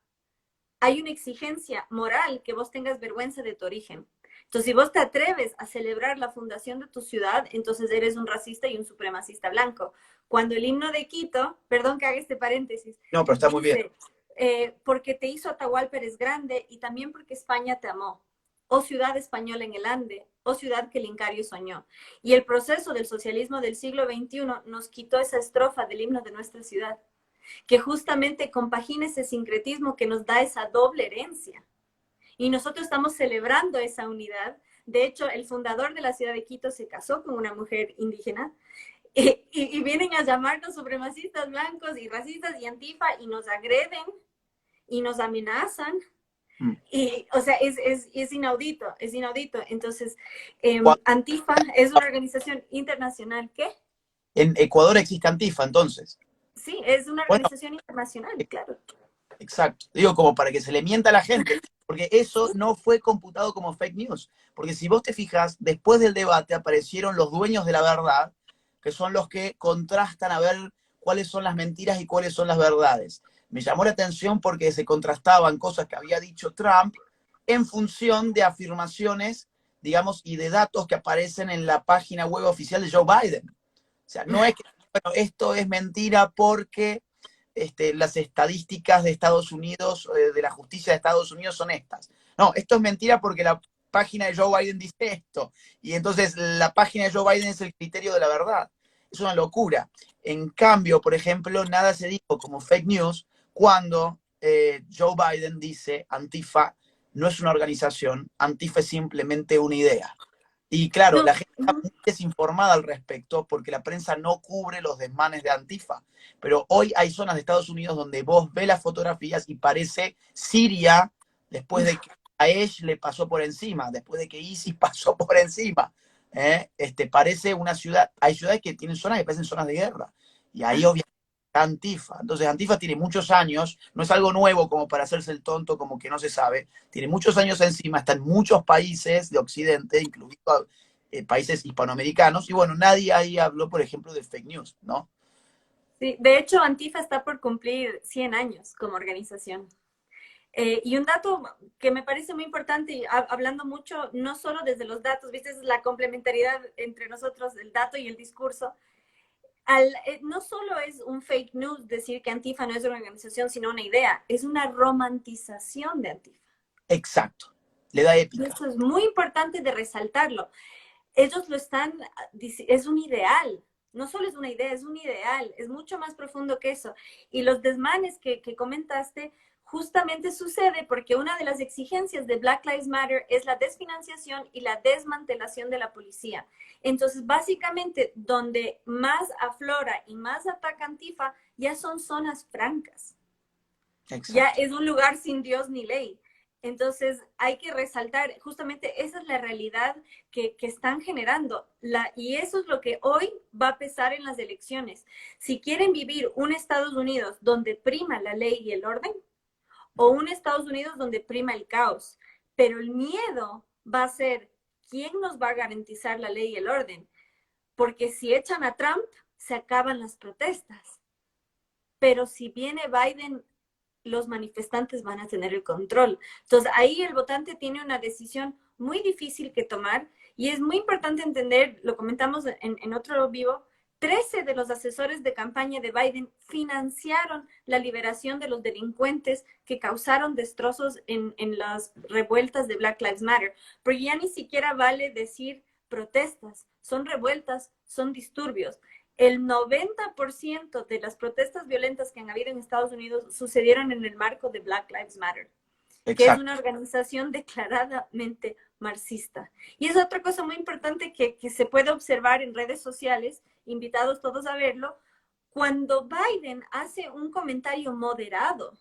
hay una exigencia moral que vos tengas vergüenza de tu origen. Entonces, si vos te atreves a celebrar la fundación de tu ciudad, entonces eres un racista y un supremacista blanco. Cuando el himno de Quito, perdón que haga este paréntesis, No, pero está muy bien. dice, porque te hizo Atahualpa eres grande y también porque España te amó, o ciudad española en el Ande, o ciudad que el Incario soñó. Y el proceso del socialismo del siglo XXI nos quitó esa estrofa del himno de nuestra ciudad, que justamente compagina ese sincretismo que nos da esa doble herencia. Y nosotros estamos celebrando esa unidad. De hecho, el fundador de la ciudad de Quito se casó con una mujer indígena y vienen a llamarnos supremacistas blancos y racistas y antifa y nos agreden y nos amenazan. Mm. Y, o sea, es inaudito, es inaudito. Entonces, Cua- Antifa es una organización internacional que, En Ecuador existe Antifa, entonces. sí, es una Bueno, organización internacional, claro. exacto. Digo, como para que se le mienta a la gente, porque eso no fue computado como fake news. Porque si vos te fijas, después del debate aparecieron los dueños de la verdad, que son los que contrastan a ver cuáles son las mentiras y cuáles son las verdades. Me llamó la atención porque se contrastaban cosas que había dicho Trump en función de afirmaciones, digamos, y de datos que aparecen en la página web oficial de Joe Biden. O sea, no es que, bueno, esto es mentira porque las estadísticas de Estados Unidos, de la justicia de Estados Unidos son estas. No, esto es mentira porque la página de Joe Biden dice esto. Y entonces la página de Joe Biden es el criterio de la verdad. Es una locura. En cambio, por ejemplo, nada se dijo como fake news cuando Joe Biden dice Antifa no es una organización, Antifa es simplemente una idea. Y claro, la No, gente está muy desinformada al respecto porque la prensa no cubre los desmanes de Antifa. Pero hoy hay zonas de Estados Unidos donde vos ves las fotografías y parece Siria después de que Daesh le pasó por encima, después de que ISIS pasó por encima. Parece una ciudad, hay ciudades que tienen zonas que parecen zonas de guerra. Y ahí obviamente está Antifa. Entonces Antifa tiene muchos años, no es algo nuevo como para hacerse el tonto, como que no se sabe. Tiene muchos años encima, está en muchos países de Occidente, incluido países hispanoamericanos. Y bueno, nadie ahí habló, por ejemplo, de fake news, ¿no? sí, de hecho, Antifa está por cumplir 100 años como organización. Y un dato que me parece muy importante, y hablando mucho, no solo desde los datos, viste, es la complementariedad entre nosotros, el dato y el discurso. No solo es un fake news decir que Antifa no es una organización, sino una idea, es una romantización de Antifa. Exacto. Le da Y épica. eso es muy importante de resaltarlo. Ellos lo están, es un ideal, no solo es una idea, es un ideal, es mucho más profundo que eso. Y los desmanes que comentaste justamente sucede porque una de las exigencias de Black Lives Matter es la desfinanciación y la desmantelación de la policía. Entonces, básicamente, donde más aflora y más ataca Antifa, ya son zonas francas. Ya Exacto. es un lugar sin Dios ni ley. Entonces hay que resaltar, justamente esa es la realidad que están generando. Y eso es lo que hoy va a pesar en las elecciones. Si quieren vivir un Estados Unidos donde prima la ley y el orden, o un Estados Unidos donde prima el caos. Pero el miedo va a ser quién nos va a garantizar la ley y el orden. Porque si echan a Trump, se acaban las protestas. Pero si viene Biden, los manifestantes van a tener el control. Entonces ahí el votante tiene una decisión muy difícil que tomar y es muy importante entender, lo comentamos en otro vivo, 13 de los asesores de campaña de Biden financiaron la liberación de los delincuentes que causaron destrozos en las revueltas de Black Lives Matter, porque ya ni siquiera vale decir protestas, son revueltas, son disturbios. El 90% de las protestas violentas que han habido en Estados Unidos sucedieron en el marco de Black Lives Matter, que es Exacto. una organización declaradamente marxista. Y es otra cosa muy importante que se puede observar en redes sociales, invitados todos a verlo, cuando Biden hace un comentario moderado,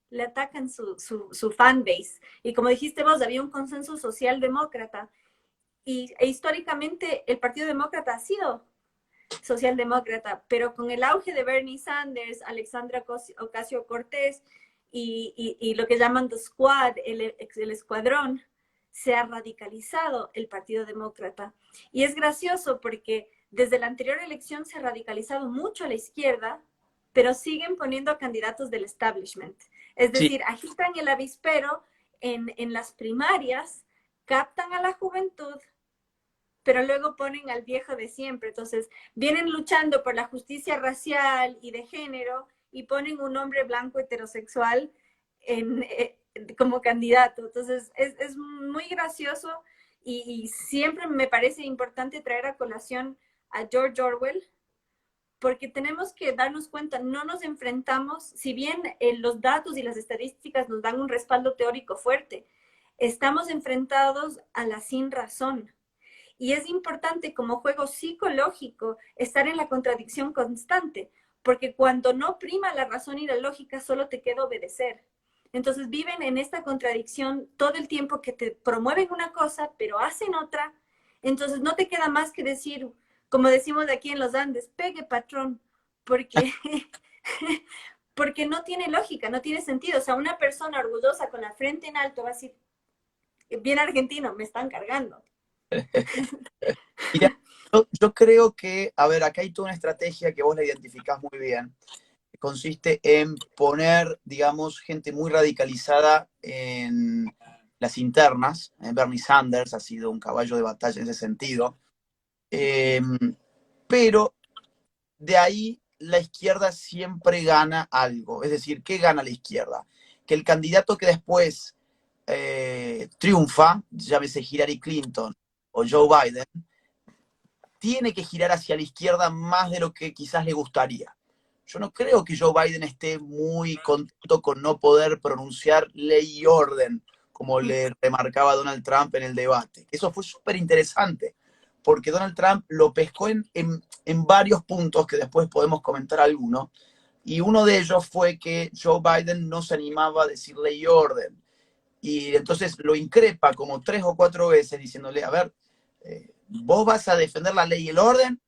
le atacan su fanbase. Y como dijiste vos, había un consenso social demócrata. E históricamente el Partido Demócrata ha sido socialdemócrata, pero con el auge de Bernie Sanders, Alexandra Ocasio-Cortez y lo que llaman the squad, el escuadrón, se ha radicalizado el Partido Demócrata. Y es gracioso porque desde la anterior elección se ha radicalizado mucho a la izquierda, pero siguen poniendo candidatos del establishment. Es Sí, decir, agitan el avispero en las primarias, captan a la juventud, pero luego ponen al viejo de siempre. Entonces, vienen luchando por la justicia racial y de género y ponen un hombre blanco heterosexual en, como candidato. Entonces, es muy gracioso y siempre me parece importante traer a colación a George Orwell, porque tenemos que darnos cuenta, no nos enfrentamos, si bien los datos y las estadísticas nos dan un respaldo teórico fuerte, estamos enfrentados a la sin razón. Y es importante como juego psicológico estar en la contradicción constante, porque cuando no prima la razón y la lógica, solo te queda obedecer. Entonces viven en esta contradicción todo el tiempo que te promueven una cosa, pero hacen otra. Entonces no te queda más que decir, como decimos de aquí en los Andes, pegue patrón, porque, porque no tiene lógica, no tiene sentido. O sea, una persona orgullosa con la frente en alto va a decir, bien argentino, me están cargando. mira, yo creo que, a ver, acá hay toda una estrategia que vos la identificás muy bien, que consiste en poner, digamos, gente muy radicalizada en las internas. Bernie Sanders ha sido un caballo de batalla en ese sentido. Eh, pero de ahí la izquierda siempre gana algo. Es decir, ¿qué gana la izquierda? Que el candidato que después triunfa, llámese Hillary Clinton o Joe Biden, tiene que girar hacia la izquierda más de lo que quizás le gustaría. Yo no creo que Joe Biden esté muy contento con no poder pronunciar ley y orden, como le remarcaba Donald Trump en el debate. Eso fue súper interesante, porque Donald Trump lo pescó en varios puntos que después podemos comentar algunos, y uno de ellos fue que Joe Biden no se animaba a decir ley y orden. Y entonces lo increpa como 3 o 4 veces diciéndole, a ver, ¿vos vas a defender la ley y el orden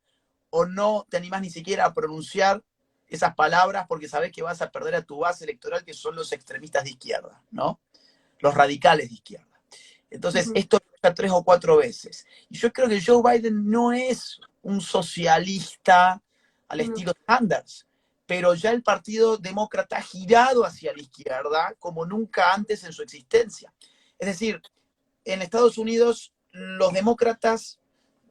o no te animás ni siquiera a pronunciar esas palabras porque sabés que vas a perder a tu base electoral, que son los extremistas de izquierda, ¿no? Los radicales de izquierda. Entonces, esto lo pasa 3 o 4 veces. Y yo creo que Joe Biden no es un socialista al estilo Sanders, pero ya el Partido Demócrata ha girado hacia la izquierda como nunca antes en su existencia. Es decir, en Estados Unidos los demócratas,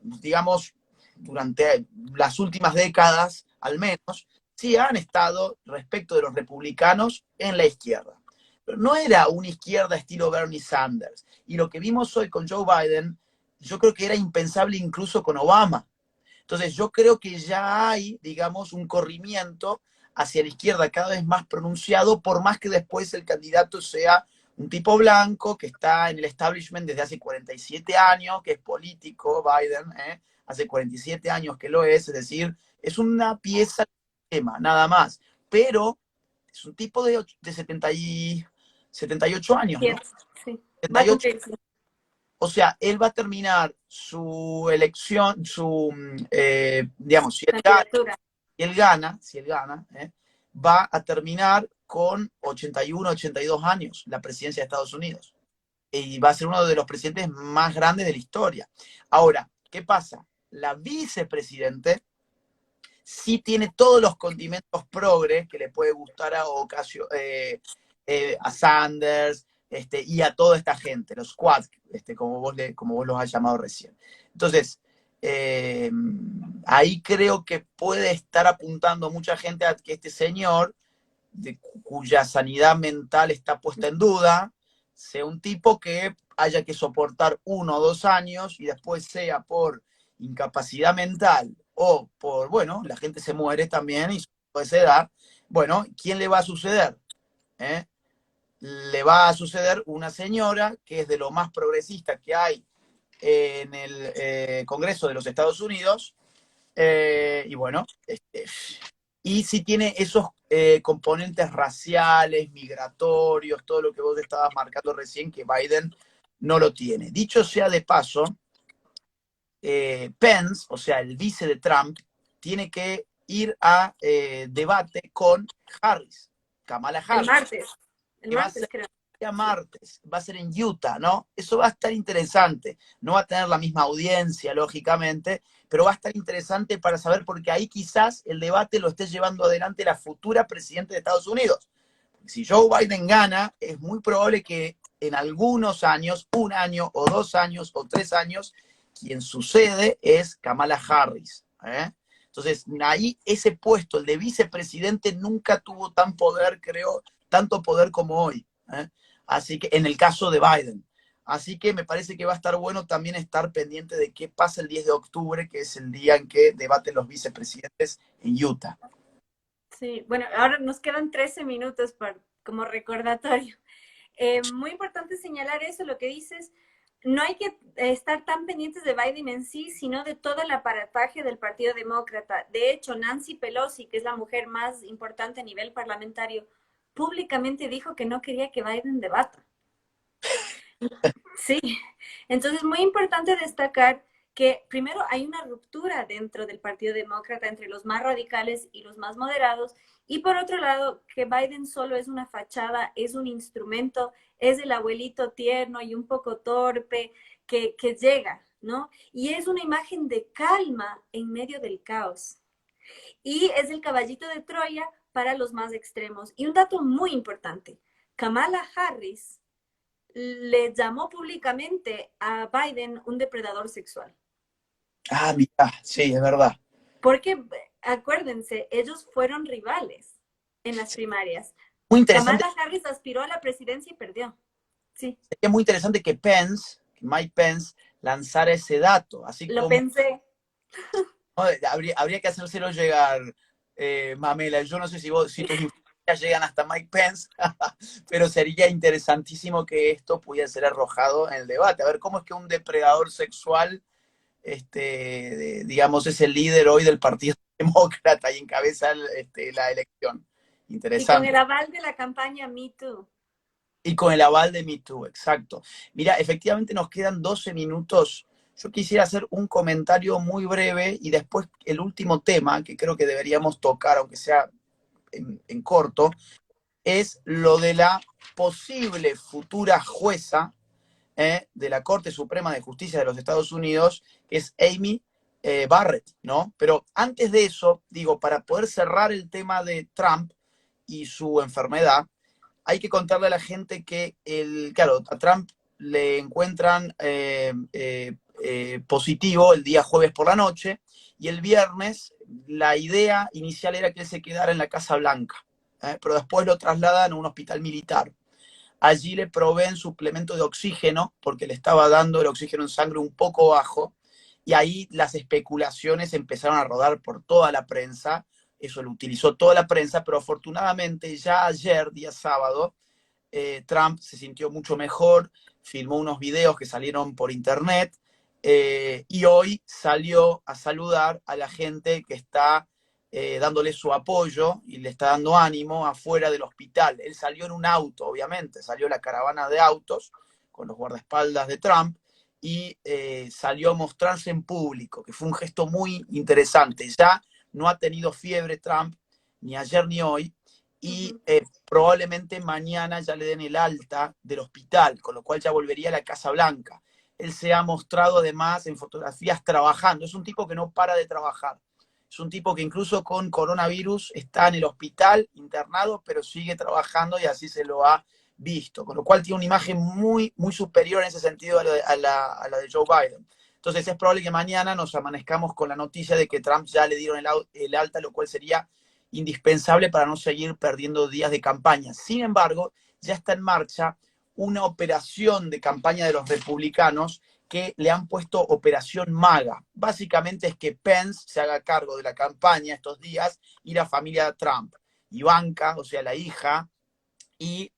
digamos, durante las últimas décadas al menos, sí han estado respecto de los republicanos en la izquierda. Pero no era una izquierda estilo Bernie Sanders. Y lo que vimos hoy con Joe Biden, yo creo que era impensable incluso con Obama. Entonces yo creo que ya hay, digamos, un corrimiento hacia la izquierda cada vez más pronunciado, por más que después el candidato sea un tipo blanco que está en el establishment desde hace 47 años, que es político, Biden, hace 47 años que lo es decir, es una pieza del sistema, nada más. Pero es un tipo de 78 años, ¿no? Sí, va a 78. cumplir. O sea, él va a terminar su elección, digamos, Candidatura. si él gana, va a terminar con 81, 82 años la presidencia de Estados Unidos. Y va a ser uno de los presidentes más grandes de la historia. Ahora, ¿qué pasa? La vicepresidente sí tiene todos los condimentos progres que le puede gustar a Ocasio, a Sanders, y a toda esta gente, los squads, como vos los has llamado recién. Entonces, ahí creo que puede estar apuntando mucha gente a que este señor, cuya sanidad mental está puesta en duda, sea un tipo que haya que soportar 1 o 2 años y después sea por incapacidad mental o por, bueno, la gente se muere también y puede ser edad, bueno, ¿quién le va a suceder? ¿Eh? Le va a suceder una señora que es de lo más progresista que hay en el Congreso de los Estados Unidos, y bueno, y si tiene esos componentes raciales, migratorios, todo lo que vos estabas marcando recién, que Biden no lo tiene. Dicho sea de paso, Pence, o sea, el vice de Trump, tiene que ir a debate con Harris, Kamala El Harris, martes. El que va a martes, ser creo. el día Sí. martes, va a ser en Utah, ¿no? Eso va a estar interesante. No va a tener la misma audiencia, lógicamente, pero va a estar interesante para saber, porque ahí quizás el debate lo esté llevando adelante la futura presidenta de Estados Unidos. Si Joe Biden gana, es muy probable que en algunos años, 1 año o 2 años o 3 años, quien sucede es Kamala Harris. Entonces, ahí ese puesto, el de vicepresidente, nunca tuvo tan poder, creo, tanto poder como hoy. Así que, en el caso de Biden. Así que me parece que va a estar bueno también estar pendiente de qué pasa el 10 de octubre, que es el día en que debaten los vicepresidentes en Utah. Sí, bueno, ahora nos quedan 13 minutos como recordatorio. Muy importante señalar eso, lo que dices. No hay que estar tan pendientes de Biden en sí, sino de todo el aparataje del Partido Demócrata. De hecho, Nancy Pelosi, que es la mujer más importante a nivel parlamentario, públicamente dijo que no quería que Biden debata. Sí, entonces es muy importante destacar que primero hay una ruptura dentro del Partido Demócrata entre los más radicales y los más moderados, y por otro lado, que Biden solo es una fachada, es un instrumento, es el abuelito tierno y un poco torpe que llega, ¿no? Y es una imagen de calma en medio del caos. Y es el caballito de Troya para los más extremos. Y un dato muy importante, Kamala Harris le llamó públicamente a Biden un depredador sexual. Ah, mira, sí, es verdad. Porque, acuérdense, ellos fueron rivales en las primarias. Muy interesante, Kamala Harris aspiró a la presidencia y perdió. Sí, sería muy interesante que Mike Pence, lanzara ese dato, así lo como, pensé. ¿no? Habría que hacérselo llegar, Mamela. Yo no sé si tus influencias llegan hasta Mike Pence, pero sería interesantísimo que esto pudiera ser arrojado en el debate. A ver, cómo es que un depredador sexual, digamos, es el líder hoy del Partido Demócrata y encabeza la elección. Y con el Interesante. aval de la campaña Me Too. Y con el aval de Me Too, exacto. Mira, efectivamente nos quedan 12 minutos. Yo quisiera hacer un comentario muy breve y después el último tema que creo que deberíamos tocar, aunque sea en corto, es lo de la posible futura jueza de la Corte Suprema de Justicia de los Estados Unidos, que es Amy Barrett, ¿no? Pero antes de eso, digo, para poder cerrar el tema de Trump y su enfermedad, hay que contarle a la gente que, claro, a Trump le encuentran positivo el día jueves por la noche, y el viernes la idea inicial era que él se quedara en la Casa Blanca, pero después lo trasladan a un hospital militar. Allí le proveen suplemento de oxígeno, porque le estaba dando el oxígeno en sangre un poco bajo, y ahí las especulaciones empezaron a rodar por toda la prensa. Eso lo utilizó toda la prensa, pero afortunadamente ya ayer, día sábado, Trump se sintió mucho mejor, filmó unos videos que salieron por internet, y hoy salió a saludar a la gente que está dándole su apoyo y le está dando ánimo afuera del hospital. Él salió en un auto, obviamente, salió la caravana de autos con los guardaespaldas de Trump, y salió a mostrarse en público, que fue un gesto muy interesante. Ya no ha tenido fiebre Trump, ni ayer ni hoy, y probablemente mañana ya le den el alta del hospital, con lo cual ya volvería a la Casa Blanca. Él se ha mostrado además en fotografías trabajando. Es un tipo que no para de trabajar. Es un tipo que incluso con coronavirus está en el hospital internado, pero sigue trabajando, y así se lo ha visto. Con lo cual tiene una imagen muy, muy superior en ese sentido a la de Joe Biden. Entonces es probable que mañana nos amanezcamos con la noticia de que Trump ya le dieron el alta, lo cual sería indispensable para no seguir perdiendo días de campaña. Sin embargo, ya está en marcha una operación de campaña de los republicanos que le han puesto Operación Maga. Básicamente es que Pence se haga cargo de la campaña estos días, y la familia Trump, Ivanka, o sea, la hija, y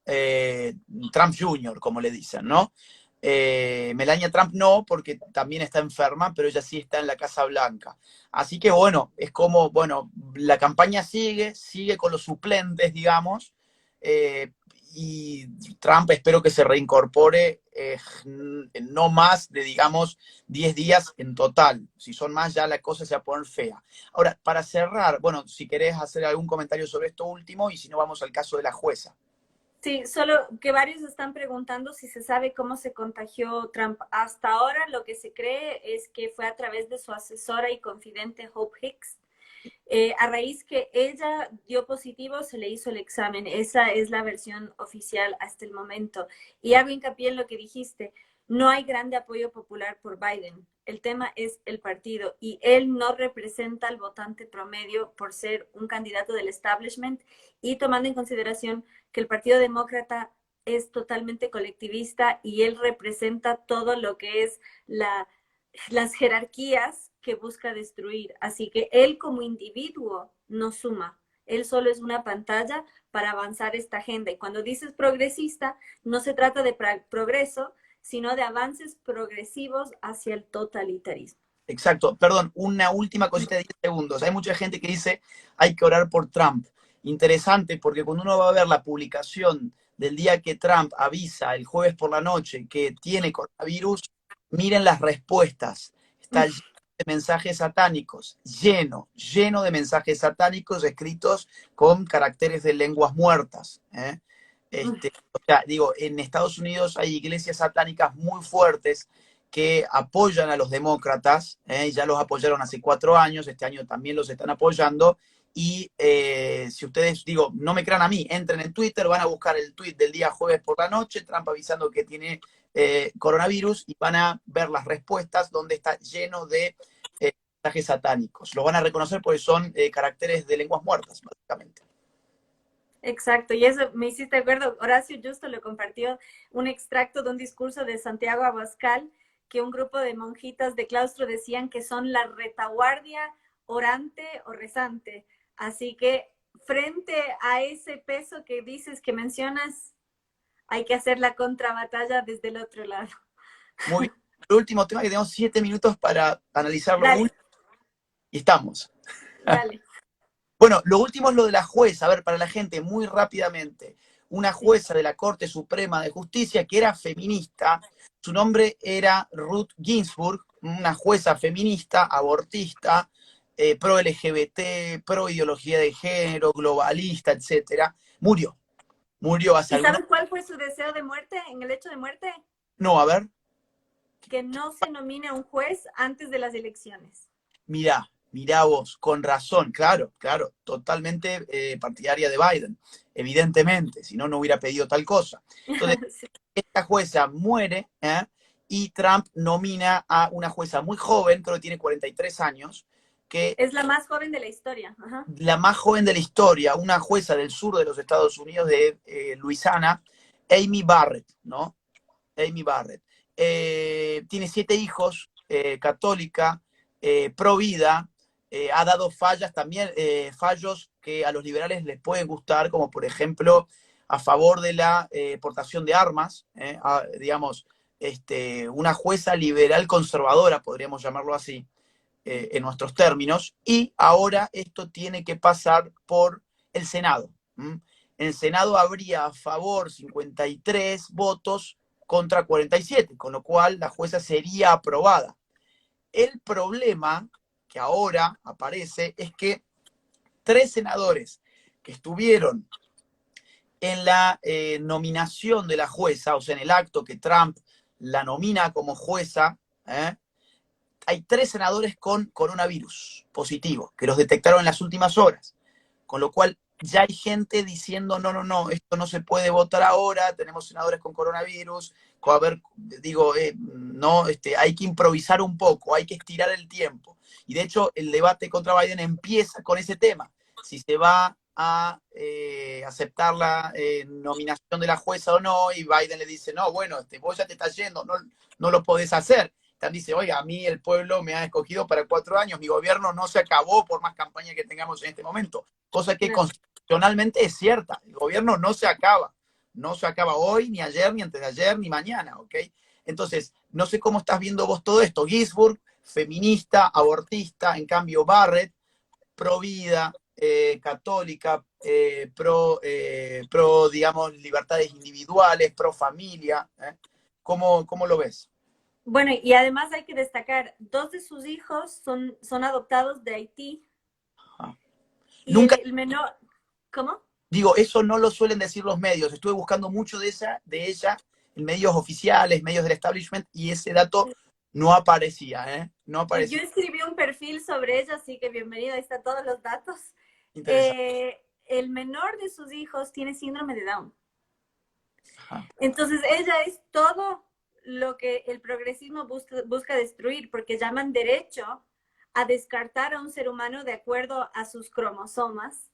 Trump Jr., como le dicen, ¿no? Melania Trump no, porque también está enferma, pero ella sí está en la Casa Blanca. Así que bueno, es como, bueno, la campaña sigue con los suplentes, digamos, y Trump espero que se reincorpore no más de, digamos, 10 días en total. Si son más, ya la cosa se va a poner fea. Ahora, para cerrar, bueno, si querés hacer algún comentario sobre esto último, y si no, vamos al caso de la jueza. Sí, solo que varios están preguntando si se sabe cómo se contagió Trump. Hasta ahora lo que se cree es que fue a través de su asesora y confidente Hope Hicks. A raíz que ella dio positivo, se le hizo el examen. Esa es la versión oficial hasta el momento. Y hago hincapié en lo que dijiste. No hay grande apoyo popular por Biden. El tema es el partido y él no representa al votante promedio por ser un candidato del establishment y tomando en consideración que el Partido Demócrata es totalmente colectivista y él representa todo lo que es las jerarquías que busca destruir. Así que él como individuo no suma. Él solo es una pantalla para avanzar esta agenda. Y cuando dices progresista, no se trata de progreso, sino de avances progresivos hacia el totalitarismo. Exacto. Perdón, una última cosita de 10 segundos. Hay mucha gente que dice hay que orar por Trump. Interesante, porque cuando uno va a ver la publicación del día que Trump avisa el jueves por la noche que tiene coronavirus, miren las respuestas. Está lleno de mensajes satánicos, lleno de mensajes satánicos escritos con caracteres de lenguas muertas. O sea, digo, en Estados Unidos hay iglesias satánicas muy fuertes que apoyan a los demócratas, ya los apoyaron hace 4 años, este año también los están apoyando, y si ustedes, digo, no me crean a mí, entren en Twitter, van a buscar el tweet del día jueves por la noche, Trump avisando que tiene coronavirus, y van a ver las respuestas donde está lleno de mensajes satánicos. Lo van a reconocer porque son caracteres de lenguas muertas, básicamente. Exacto, y eso me hiciste acuerdo. Horacio Justo le compartió un extracto de un discurso de Santiago Abascal que un grupo de monjitas de claustro decían que son la retaguardia orante o rezante. Así que frente a ese peso que dices, que mencionas, hay que hacer la contrabatalla desde el otro lado. Muy bien. El último tema, que tenemos 7 minutos para analizarlo Dale, y estamos. dale. Bueno, lo último es lo de la jueza. A ver, para la gente, muy rápidamente. Una Sí. jueza de la Corte Suprema de Justicia que era feminista. Su nombre era Ruth Ginsburg, una jueza feminista, abortista, pro LGBT, pro ideología de género, globalista, etcétera. Murió hace ¿Y algunas. sabes cuál fue su deseo de muerte en el hecho de muerte? No, a ver, Que no se nomine a un juez antes de las elecciones. mirá vos, con razón, claro, totalmente partidaria de Biden, evidentemente, si no, no hubiera pedido tal cosa. Entonces, Sí. esta jueza muere, y Trump nomina a una jueza muy joven, creo que tiene 43 años, que Es la más joven de la historia. Ajá. la más joven de la historia, una jueza del sur de los Estados Unidos, de Luisiana, Amy Barrett, ¿no? Amy Barrett. Tiene 7 hijos, católica, pro vida, ha dado fallas también, fallos que a los liberales les pueden gustar, como por ejemplo a favor de la portación de armas, digamos, una jueza liberal conservadora, podríamos llamarlo así, en nuestros términos, y ahora esto tiene que pasar por el Senado. En el Senado habría a favor 53 votos contra 47, con lo cual la jueza sería aprobada. El problema que ahora aparece es que 3 senadores que estuvieron en la nominación de la jueza, o sea, en el acto que Trump la nomina como jueza, hay 3 senadores con coronavirus positivo, que los detectaron en las últimas horas. Con lo cual ya hay gente diciendo, no, esto no se puede votar ahora, tenemos senadores con coronavirus, a ver, digo, no, hay que improvisar un poco, hay que estirar el tiempo. Y de hecho, el debate contra Biden empieza con ese tema. Si se va a aceptar la nominación de la jueza o no, y Biden le dice, no, bueno, vos ya te estás yendo, no lo podés hacer. Dice, oiga, a mí el pueblo me ha escogido para 4 años, mi gobierno no se acabó por más campaña que tengamos en este momento, cosa que constitucionalmente es cierta, el gobierno no se acaba hoy, ni ayer, ni antes de ayer, ni mañana, ¿ok? Entonces, no sé cómo estás viendo vos todo esto. Ginsburg, feminista, abortista, en cambio Barrett, pro vida, católica, pro, digamos, libertades individuales, pro familia. ¿Cómo lo ves? Bueno, y además hay que destacar, dos de sus hijos son adoptados de Haití Ah. y Nunca, el menor, ¿cómo? digo, eso no lo suelen decir los medios. Estuve buscando mucho de ella en medios oficiales, medios del establishment, y ese dato no aparecía, ¿eh? No Yo aparecía. escribí un perfil sobre ella, así que bienvenida, ahí están todos los datos. Interesante. El menor de sus hijos tiene síndrome de Down. Ajá. Entonces ella es todo lo que el progresismo busca destruir, porque llaman derecho a descartar a un ser humano de acuerdo a sus cromosomas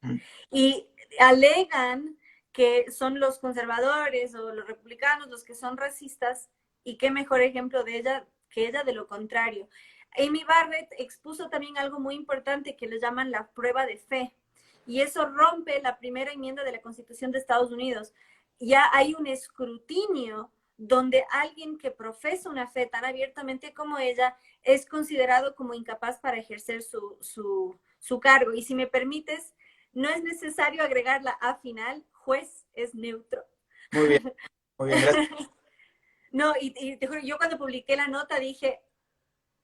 Mm. y alegan que son los conservadores o los republicanos los que son racistas y qué mejor ejemplo de ella que ella de lo contrario. Amy Barrett expuso también algo muy importante que le llaman la prueba de fe y eso rompe la primera enmienda de la Constitución de Estados Unidos. Ya hay un escrutinio donde alguien que profesa una fe tan abiertamente como ella es considerado como incapaz para ejercer su cargo. Y si me permites, no es necesario agregar la A final, juez es neutro. Muy bien, gracias. No, y te juro, yo cuando publiqué la nota dije,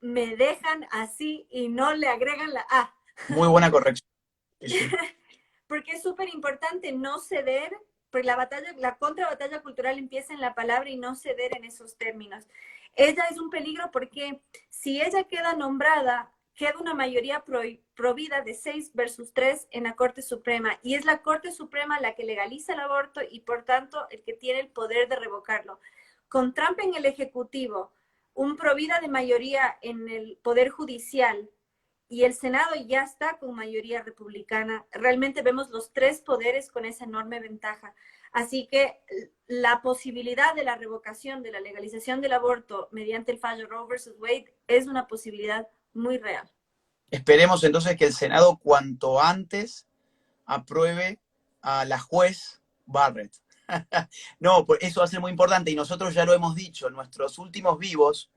me dejan así y no le agregan la A. Muy buena corrección. Sí, sí. Porque es súper importante no ceder, porque la contrabatalla cultural empieza en la palabra y no ceder en esos términos. Ella es un peligro porque si ella queda nombrada, queda una mayoría provida de 6 versus 3 en la Corte Suprema, y es la Corte Suprema la que legaliza el aborto y por tanto el que tiene el poder de revocarlo. Con Trump en el Ejecutivo, un provida de mayoría en el Poder Judicial, y el Senado ya está con mayoría republicana. Realmente vemos los tres poderes con esa enorme ventaja. Así que la posibilidad de la revocación, de la legalización del aborto mediante el fallo Roe versus Wade es una posibilidad muy real. Esperemos entonces que el Senado cuanto antes apruebe a la juez Barrett. No, pues eso va a ser muy importante y nosotros ya lo hemos dicho en nuestros últimos vivos,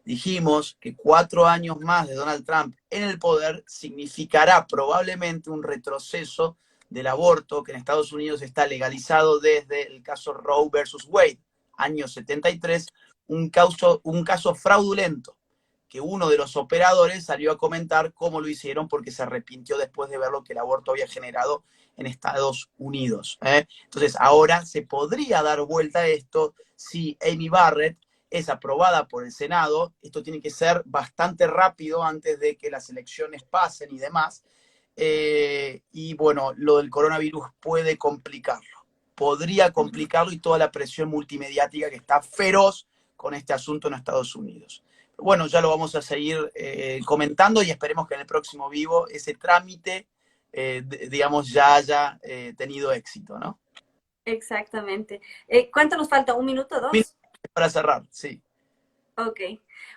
dijimos que 4 años más de Donald Trump en el poder significará probablemente un retroceso del aborto que en Estados Unidos está legalizado desde el caso Roe versus Wade, año 73, un caso fraudulento que uno de los operadores salió a comentar cómo lo hicieron porque se arrepintió después de ver lo que el aborto había generado en Estados Unidos. Entonces, ahora se podría dar vuelta a esto si Amy Barrett es aprobada por el Senado. Esto tiene que ser bastante rápido antes de que las elecciones pasen y demás. Y bueno, lo del coronavirus puede complicarlo. Podría complicarlo y toda la presión multimediática que está feroz con este asunto en Estados Unidos. Bueno, ya lo vamos a seguir comentando y esperemos que en el próximo vivo ese trámite, digamos, ya haya tenido éxito, ¿no? Exactamente. ¿Cuánto nos falta? ¿Un minuto, dos? Para cerrar, sí. Ok.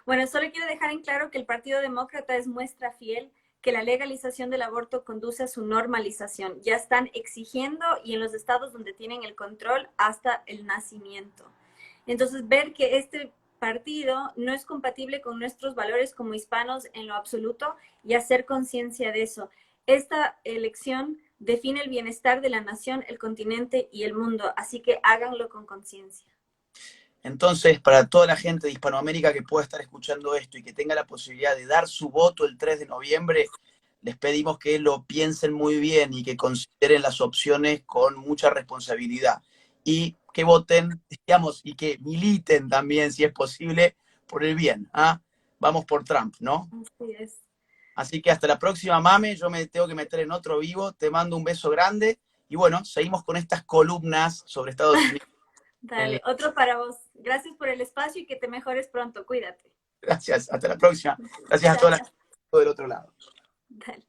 Bueno, solo quiero dejar en claro que el Partido Demócrata es muestra fiel que la legalización del aborto conduce a su normalización. Ya están exigiendo y en los estados donde tienen el control hasta el nacimiento. Entonces, ver que este partido no es compatible con nuestros valores como hispanos en lo absoluto y hacer conciencia de eso. Esta elección define el bienestar de la nación, el continente y el mundo, así que háganlo con conciencia. Entonces, para toda la gente de Hispanoamérica que pueda estar escuchando esto y que tenga la posibilidad de dar su voto el 3 de noviembre, les pedimos que lo piensen muy bien y que consideren las opciones con mucha responsabilidad. Y que voten, digamos, y que militen también, si es posible, por el bien. Vamos por Trump, ¿no? Así es. Así que hasta la próxima, Mame. Yo me tengo que meter en otro vivo. Te mando un beso grande. Y bueno, seguimos con estas columnas sobre Estados Unidos. Dale, otro para vos. Gracias por el espacio y que te mejores pronto. Cuídate. Gracias. Hasta la próxima. Gracias a Chao, todas las chao. del otro lado. Dale.